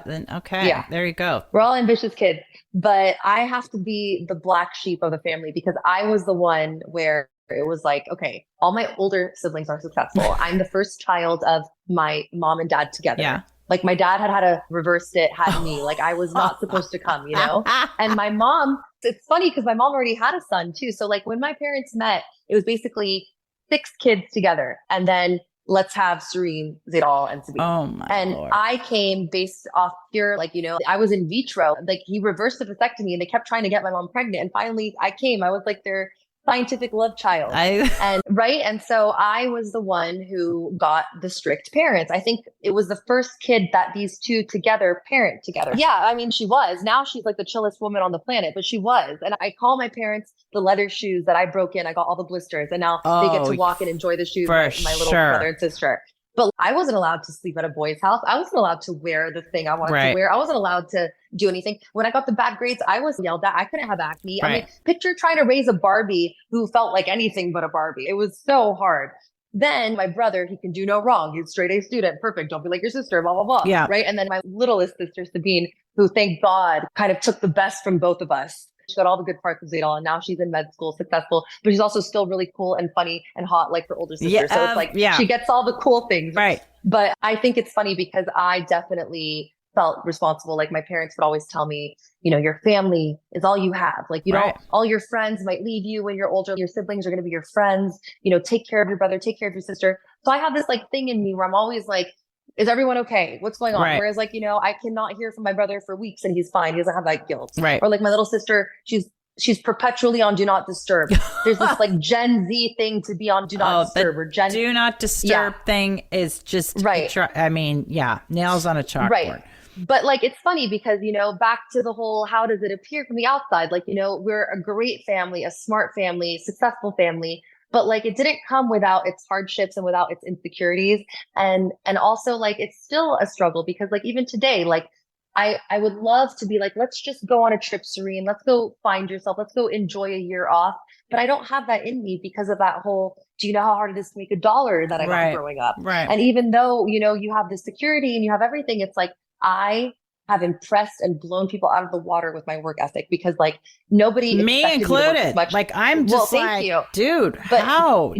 then okay, there you go. We're all ambitious kids, but I have to be the black sheep of the family because I was the one where it was like, okay, all my older siblings are successful. I'm the first child of my mom and dad together. Yeah. Like my dad had to reverse it, had me, like I was not supposed to come, you know? And my mom, it's funny because my mom already had a son too. So like when my parents met, it was basically 6 kids together. And then let's have Serene, Zaidal, and Sabine. Oh my Lord. I came based off pure, like, you know, I was in vitro. Like he reversed the vasectomy and they kept trying to get my mom pregnant. And finally I came. I was like their scientific love child. And right. And so I was the one who got the strict parents. I think it was the first kid that these two together parent together. Yeah. I mean, she was. Now she's like the chillest woman on the planet, but she was. And I call my parents the leather shoes that I broke in. I got all the blisters, and now they get to walk and enjoy the shoes like my little brother and sister. But I wasn't allowed to sleep at a boy's house. I wasn't allowed to wear the thing I wanted to wear. I wasn't allowed to do anything. When I got the bad grades, I was yelled at. I couldn't have acne. I mean, picture trying to raise a Barbie who felt like anything but a Barbie. It was so hard. Then my brother, he can do no wrong. He's a straight A student. Perfect. Don't be like your sister, blah, blah, blah. Yeah. Right. And then my littlest sister, Sabine, who thank God kind of took the best from both of us. She got all the good parts of ZAIN, and now she's in med school, successful, but she's also still really cool and funny and hot like her older sister. So it's like she gets all the cool things. Right. But I think it's funny because I definitely felt responsible. Like my parents would always tell me, you know, your family is all you have. Like, you don't, all your friends might leave you when you're older. Your siblings are going to be your friends. You know, take care of your brother, take care of your sister. So I have this like thing in me where I'm always like, is everyone okay? What's going on? Whereas like, you know, I cannot hear from my brother for weeks and he's fine. He doesn't have that guilt. Or like my little sister, she's perpetually on do not disturb. There's this like Gen Z thing to be on do not disturb or do not disturb thing is just I mean, nails on a chalkboard. But like, it's funny because, you know, back to the whole, how does it appear from the outside? Like, you know, we're a great family, a smart family, successful family, but like, it didn't come without its hardships and without its insecurities. And also like, it's still a struggle because like, even today, like I would love to be like, let's just go on a trip, Serene. Let's go find yourself. Let's go enjoy a year off. But I don't have that in me because of that whole, do you know how hard it is to make $1 that I got growing up? And even though, you know, you have the security and you have everything, it's like, I have impressed and blown people out of the water with my work ethic because like nobody, me included, like I'm just like, dude, but how?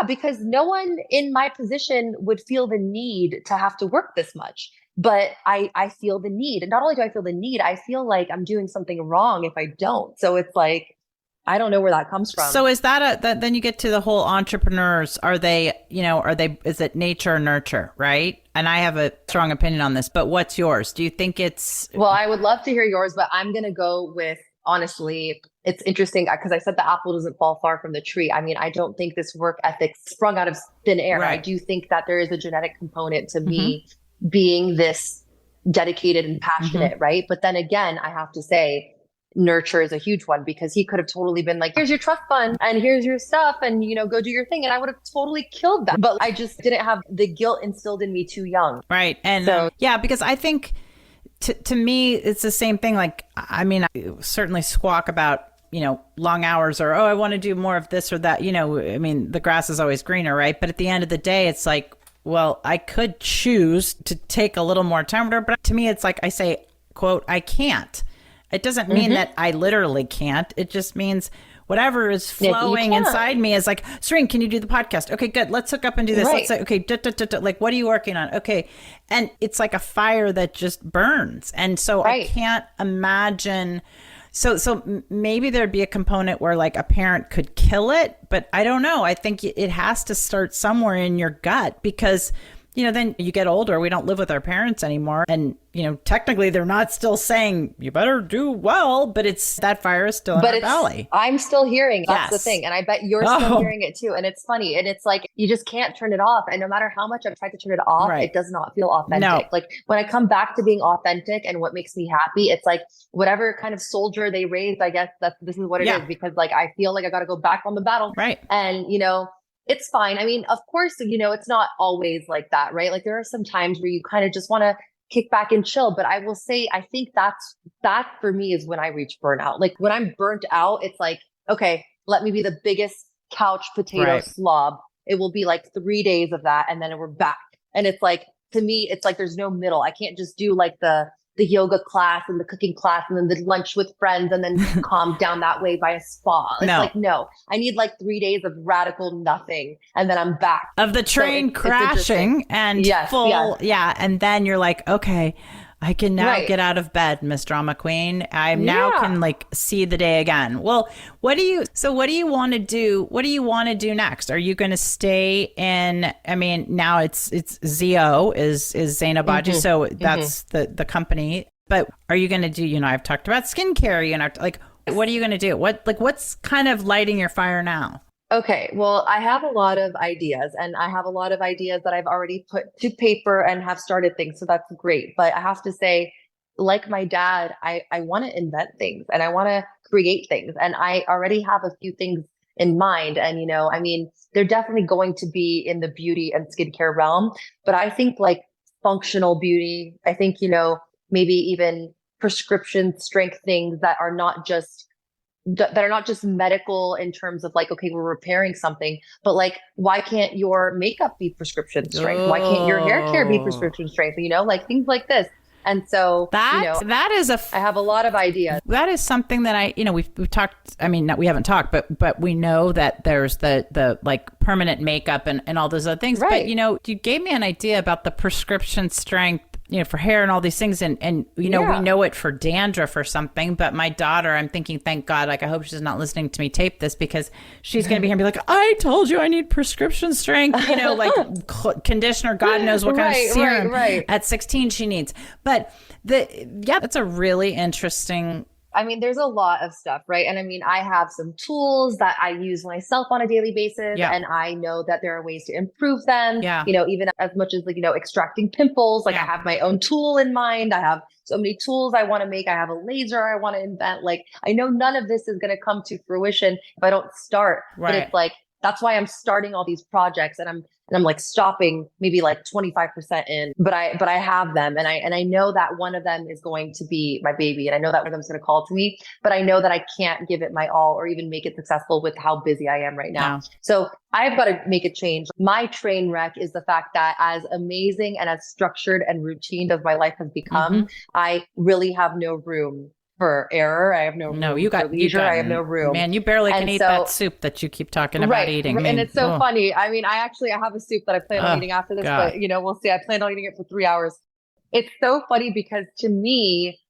Because no one in my position would feel the need to have to work this much. But I feel the need. And not only do I feel the need, I feel like I'm doing something wrong if I don't. So it's like, I don't know where that comes from. So is that then you get to the whole entrepreneurs, is it nature or nurture, right? And I have a strong opinion on this, but what's yours? Do you think it's... Well, I would love to hear yours, but I'm going to go with, honestly, it's interesting because I said the apple doesn't fall far from the tree. I mean, I don't think this work ethic sprung out of thin air. I do think that there is a genetic component to me being this dedicated and passionate, right? But then again, I have to say, nurture is a huge one because he could have totally been like, here's your trust fund and here's your stuff and, you know, go do your thing. And I would have totally killed that. But I just didn't have the guilt instilled in me too young. Right. And so, because I think to me, it's the same thing. Like, I mean, I certainly squawk about, you know, long hours or, I want to do more of this or that. You know, I mean, the grass is always greener, right? But at the end of the day, it's like, well, I could choose to take a little more time, but to me, it's like I say, quote, I can't. It doesn't mean that I literally can't. It just means whatever is flowing inside me is like, Serene, can you do the podcast? Okay, good. Let's hook up and do this. Let's say, okay, like, what are you working on? Okay. And it's like a fire that just burns. And so I can't imagine. So maybe there'd be a component where like a parent could kill it, but I don't know. I think it has to start somewhere in your gut because, you know, then you get older. We don't live with our parents anymore. And, you know, technically they're not still saying you better do well, but it's that fire is still in our belly. I'm still hearing. That's the thing. And I bet you're still hearing it too. And it's funny. And it's like, you just can't turn it off. And no matter how much I've tried to turn it off, it does not feel authentic. No. Like when I come back to being authentic and what makes me happy, it's like whatever kind of soldier they raised, I guess this is what it is because like, I feel like I got to go back on the battle. Right. And, you know, it's fine. I mean, of course, you know, it's not always like that, right? Like there are some times where you kind of just want to kick back and chill. But I will say, I think that for me is when I reach burnout. Like when I'm burnt out, it's like, okay, let me be the biggest couch potato slob. It will be like 3 days of that. And then we're back. And it's like, to me, it's like, there's no middle. I can't just do like the yoga class and the cooking class and then the lunch with friends and then calm down that way by a spa. It's like, no, I need like 3 days of radical nothing. And then I'm back. Of the train crashing and full. Yeah. And then you're like, okay, I can now get out of bed, Miss Drama Queen. I now can like see the day again. Well, what do you want to do? What do you want to do next? Are you going to stay in, I mean, now it's ZO is ZAIN Obagi. So that's the company, but are you going to do, you know, I've talked about skincare, you know, like What are you going to do? What's kind of lighting your fire now? Okay, well, I have a lot of ideas and I have a lot of ideas that I've already put to paper and have started things. So that's great. But I have to say, like my dad, I want to invent things and I want to create things. And I already have a few things in mind. And, I mean, they're definitely going to be in the beauty and skincare realm. But I think like functional beauty, I think, maybe even prescription strength things that are not just medical in terms of like, okay, we're repairing something, but like, why can't your makeup be prescription strength? Why can't your hair care be prescription strength? Like things like this. And so, that is I have a lot of ideas. That is something that we've talked. I mean, we haven't talked, but we know that there's the like permanent makeup and all those other things. Right. But, you gave me an idea about the prescription strength, for hair and all these things. And we know it for dandruff or something. But my daughter, I'm thinking, thank God, like, I hope she's not listening to me tape this because she's going to be here and be like, I told you I need prescription strength, like conditioner, God knows what kind of serum at 16 she needs. But that's a really interesting. I mean, there's a lot of stuff, right? And I mean, I have some tools that I use myself on a daily basis, and I know that there are ways to improve them. Yeah. Even as much as like, extracting pimples, like I have my own tool in mind. I have so many tools I want to make. I have a laser I want to invent. Like, I know none of this is going to come to fruition if I don't start. Right. But it's like, that's why I'm starting all these projects and I'm like stopping maybe like 25% in, but I have them and I know that one of them is going to be my baby and I know that one of them is going to call to me, but I know that I can't give it my all or even make it successful with how busy I am right now. No. So I've got to make a change. My train wreck is the fact that as amazing and as structured and routine as my life has become, I really have no room for error. I have no room for leisure. I have no room. Man, you barely can eat that soup that you keep talking about eating. Right. And it's so funny. I mean, I have a soup that I plan on eating after this, but we'll see. I plan on eating it for 3 hours. It's so funny because to me,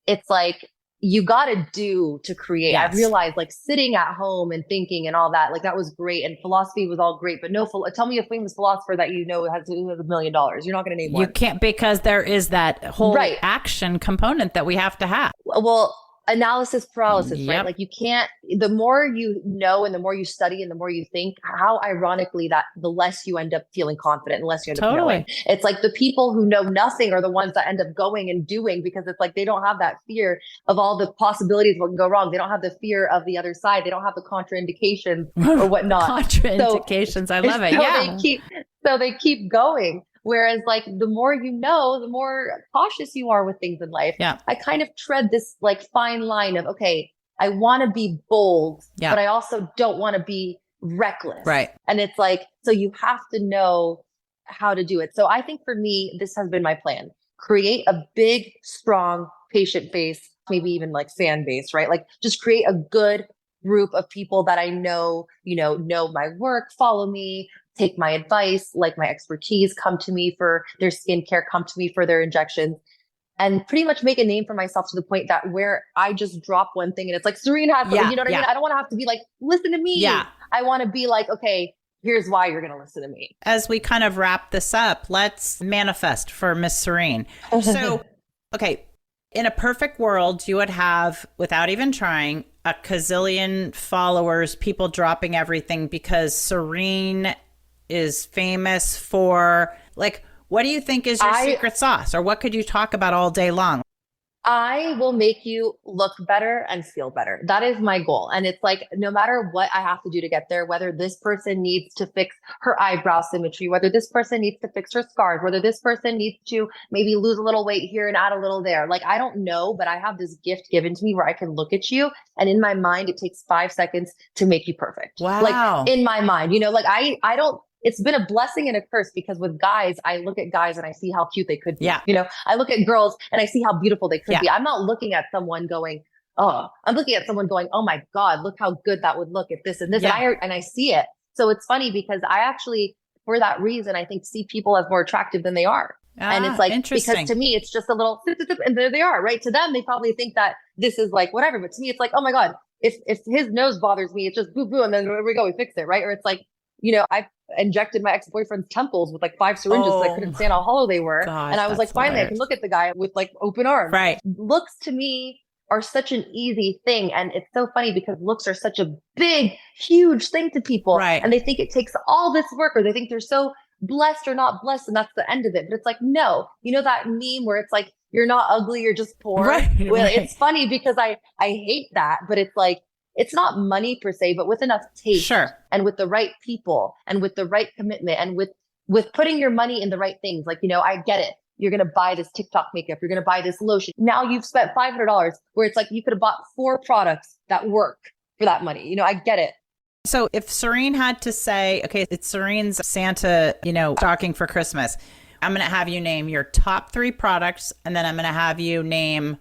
it's like, you got to do to create. Yes. I've realized like sitting at home and thinking and all that, like that was great. And philosophy was all great, but tell me a famous philosopher that has $1 million. You're not going to name one. You can't, because there is that whole action component that we have to have. Well, analysis paralysis, Yep. right? Like you can't, the more you know and the more you study and the more you think, how ironically that the less you end up feeling confident, the less you end up knowing. It's like the people who know nothing are the ones that end up going and doing because it's like they don't have that fear of all the possibilities what can go wrong. They don't have the fear of the other side. They don't have the contraindications or whatnot. Contraindications. I love it. So they keep going. Whereas like the more you know, the more cautious you are with things in life. Yeah. I kind of tread this like fine line of, okay, I want to be bold, but I also don't want to be reckless. Right. And it's like, so you have to know how to do it. So I think for me, this has been my plan. Create a big, strong patient base, maybe even like fan base, right? Like just create a good group of people that I know my work, follow me, take my advice, like my expertise, come to me for their skincare, come to me for their injections, and pretty much make a name for myself to the point that where I just drop one thing and it's like, Serene has something, you know what I mean? I don't want to have to be like, listen to me. Yeah. I want to be like, okay, here's why you're going to listen to me. As we kind of wrap this up, let's manifest for Miss Serene. So, okay, in a perfect world, you would have, without even trying, a gazillion followers, people dropping everything because Serene is famous for, like, what do you think is your secret sauce, or what could you talk about all day long? I will make you look better and feel better. That is my goal. And it's like, no matter what I have to do to get there, whether this person needs to fix her eyebrow symmetry, whether this person needs to fix her scars, whether this person needs to maybe lose a little weight here and add a little there. Like, I don't know, but I have this gift given to me where I can look at you and in my mind, it takes 5 seconds to make you perfect. Wow. Like in my mind, like I don't, it's been a blessing and a curse because with guys, I look at guys and I see how cute they could be. Yeah. I look at girls and I see how beautiful they could be. I'm not looking at someone going, oh, I'm looking at someone going, oh my God, look how good that would look at this and this. Yeah. And I see it. So it's funny because I actually, for that reason, I think see people as more attractive than they are. And it's like, because to me, it's just a little, and there they are, right? To them, they probably think that this is like whatever. But to me, it's like, oh my God, if his nose bothers me, it's just boo boo. And then there we go, we fix it, right? Or it's like, I've injected my ex-boyfriend's temples with like 5 syringes because I couldn't stand how hollow they were. God, and I was like, finally, I can look at the guy with like open arms. Right. Looks to me are such an easy thing. And it's so funny because looks are such a big, huge thing to people. Right. And they think it takes all this work, or they think they're so blessed or not blessed, and that's the end of it. But it's like, no, you know that meme where it's like, you're not ugly, you're just poor. Right, Well, right. it's funny because I hate that, but it's like, it's not money per se, but with enough taste and with the right people and with the right commitment and with putting your money in the right things. Like, I get it. You're going to buy this TikTok makeup. You're going to buy this lotion. Now you've spent $500 where it's like, you could have bought 4 products that work for that money. I get it. So if Serene had to say, okay, it's Serene's Santa, stocking for Christmas, I'm going to have you name your top 3 products, and then I'm going to have you name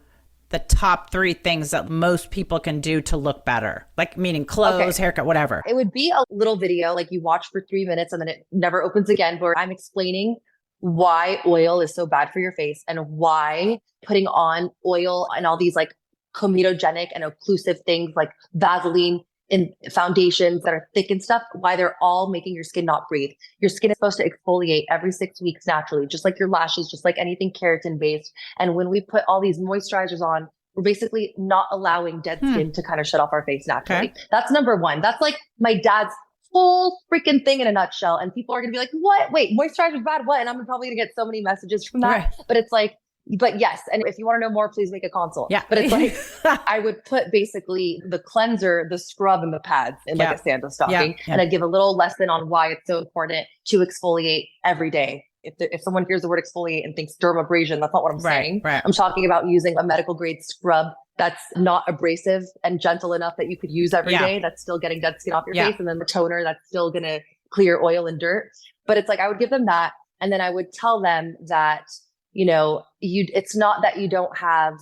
the top 3 things that most people can do to look better, like meaning clothes, haircut, whatever. It would be a little video, like you watch for 3 minutes and then it never opens again, where I'm explaining why oil is so bad for your face and why putting on oil and all these like comedogenic and occlusive things like Vaseline in foundations that are thick and stuff, why they're all making your skin not breathe. Your skin is supposed to exfoliate every 6 weeks naturally, just like your lashes, just like anything keratin based. And when we put all these moisturizers on, we're basically not allowing dead skin to kind of shut off our face naturally. Okay. That's number one. That's like my dad's whole freaking thing in a nutshell. And people are going to be like, what? Wait, moisturizer is bad? What? And I'm probably going to get so many messages from that. Right. But it's like, but yes. And if you want to know more, please make a consult. Yeah. But it's like, I would put basically the cleanser, the scrub, and the pads in like a Santa stocking. And I'd give a little lesson on why it's so important to exfoliate every day. If someone hears the word exfoliate and thinks dermabrasion, that's not what I'm saying. Right. I'm talking about using a medical grade scrub that's not abrasive and gentle enough that you could use every day. That's still getting dead skin off your face. And then the toner that's still going to clear oil and dirt. But it's like, I would give them that. And then I would tell them that, it's not that you don't have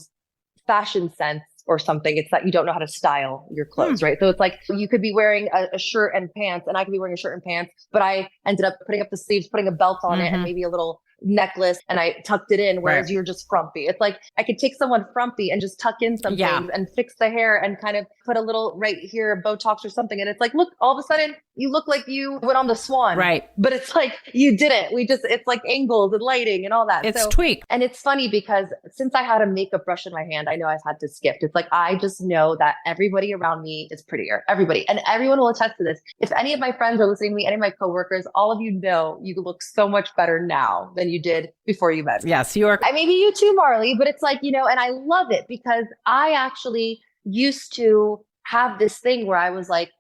fashion sense or something. It's that you don't know how to style your clothes, right? So it's like, you could be wearing a shirt and pants, and I could be wearing a shirt and pants, but I ended up putting up the sleeves, putting a belt on it and maybe a little necklace, and I tucked it in, whereas you're just frumpy. It's like, I could take someone frumpy and just tuck in some things and fix the hair and kind of put a little right here, Botox or something. And it's like, look, all of a sudden you look like you went on the Swan. Right. But it's like, you didn't. It's like angles and lighting and all that. It's tweak. And it's funny because since I had a makeup brush in my hand, I know I've had to skip. It's like, I just know that everybody around me is prettier. Everybody. And everyone will attest to this. If any of my friends are listening to me, any of my coworkers, all of you know, you look so much better now than you did before you met me. Yes, you are. Maybe you too, Marley, but it's like, and I love it because I actually used to have this thing where I was like,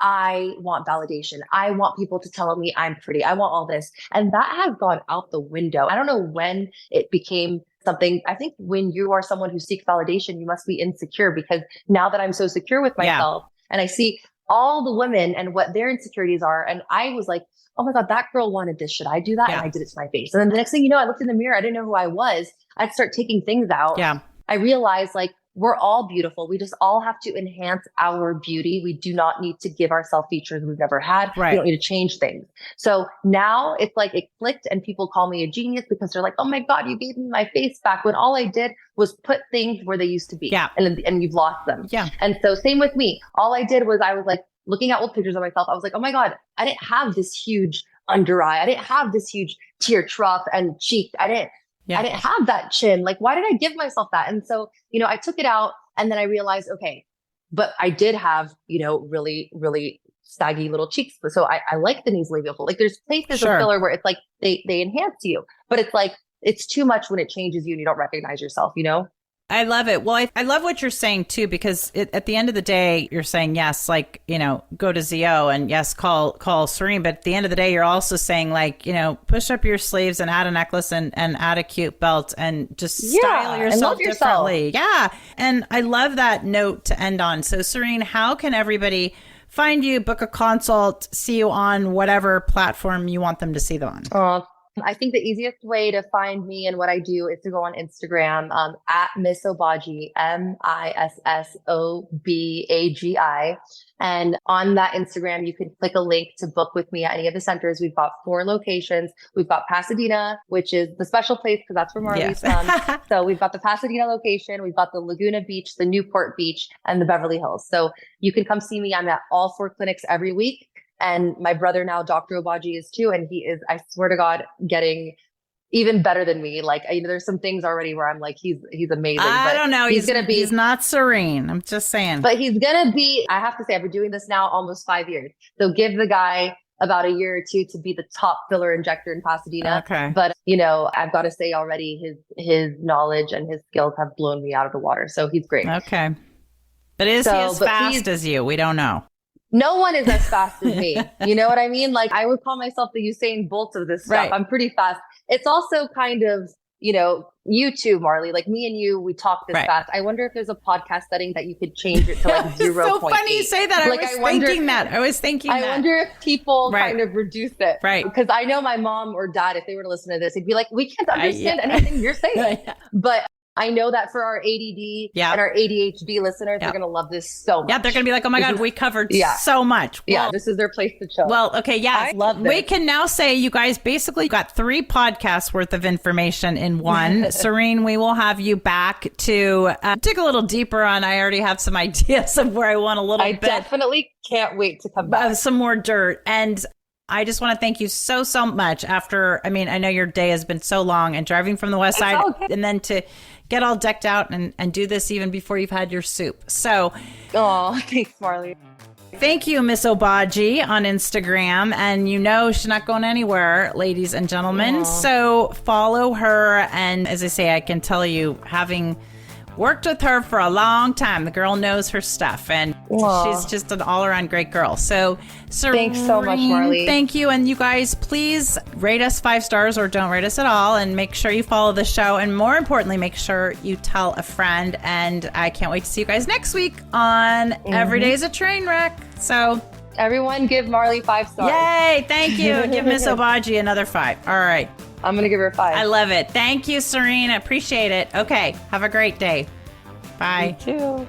I want validation. I want people to tell me I'm pretty. I want all this. And that has gone out the window. I don't know when it became something. I think when you are someone who seeks validation, you must be insecure, because now that I'm so secure with myself and I see all the women and what their insecurities are. And I was like, oh my God, that girl wanted this. Should I do that? And I did it to my face. And then the next thing you know, I looked in the mirror. I didn't know who I was. I'd start taking things out. Yeah. I realized like, we're all beautiful. We just all have to enhance our beauty. We do not need to give ourselves features we've never had. Right. We don't need to change things. So now it's like it clicked and people call me a genius because they're like, oh my God, you gave me my face back, when all I did was put things where they used to be. Yeah. And you've lost them. Yeah. And so same with me. All I did was I was like looking at old pictures of myself. I was like, oh my God, I didn't have this huge under eye. I didn't have this huge tear trough and cheek. I didn't have that chin. Like, why did I give myself that? And so, I took it out and then I realized, okay, but I did have, really, really saggy little cheeks. So I like the nasolabial fold. Like there's places of filler where it's like, they enhance you, but it's like, it's too much when it changes you and you don't recognize yourself, I love it. Well, I love what you're saying too, because at the end of the day, you're saying, yes, like, go to ZO and yes, call Serene. But at the end of the day, you're also saying like, push up your sleeves and add a necklace and add a cute belt and just style yourself differently. Yeah. And I love that note to end on. So Serene, how can everybody find you, book a consult, see you on whatever platform you want them to see them on? I think the easiest way to find me and what I do is to go on Instagram at Miss Obagi, MISSOBAGI. And on that Instagram, you can click a link to book with me at any of the centers. We've got 4 locations. We've got Pasadena, which is the special place because that's where Marley's from. So we've got the Pasadena location. We've got the Laguna Beach, the Newport Beach, and the Beverly Hills. So you can come see me. I'm at all 4 clinics every week. And my brother now, Dr. Obagi, is too. And he is, I swear to God, getting even better than me. Like there's some things already where I'm like, he's amazing. I don't know. He's gonna be. He's not Serene. I'm just saying. But he's gonna be. I have to say, I've been doing this now almost 5 years. So give the guy about a year or two to be the top filler injector in Pasadena. Okay. But I've got to say already, his knowledge and his skills have blown me out of the water. So he's great. Okay. But is he as fast as you? We don't know. No one is as fast as me. You know what I mean? Like I would call myself the Usain Bolt of this stuff. Right. I'm pretty fast. It's also kind of, you too, Marley, like me and you, we talk this fast. I wonder if there's a podcast setting that you could change it to like 0.8. It's so funny you say that. Like, I was thinking that. I wonder if people kind of reduce it. Right. Because I know my mom or dad, if they were to listen to this, they'd be like, we can't understand anything you're saying. But I know that for our ADD and our ADHD listeners, they're going to love this so much. Yeah, they're going to be like, oh my God, we covered so much. Well, this is their place to chill. Well, okay, I love this. We can now say you guys basically got 3 podcasts worth of information in one. Serene, we will have you back to dig a little deeper on. I already have some ideas of where I want a little bit. I definitely can't wait to come back. Some more dirt. And I just want to thank you so much I know your day has been so long and driving from the West Side and then to get all decked out and do this even before you've had your soup. So, thanks, Marley. Thank you, Miss Obagi on Instagram. And she's not going anywhere, ladies and gentlemen. So follow her. And as I say, I can tell you, having worked with her for a long time, the girl knows her stuff, and she's just an all-around great girl. So, Serene, thanks so much, Marley. Thank you, and you guys, please rate us 5 stars or don't rate us at all, and make sure you follow the show, and more importantly, make sure you tell a friend. And I can't wait to see you guys next week on Every Day's a Train Wreck. So, everyone, give Marley 5 stars. Yay! Thank you. Give Miss Obagi another 5. All right. I'm going to give her 5. I love it. Thank you, Serene. I appreciate it. Okay. Have a great day. Bye. You too.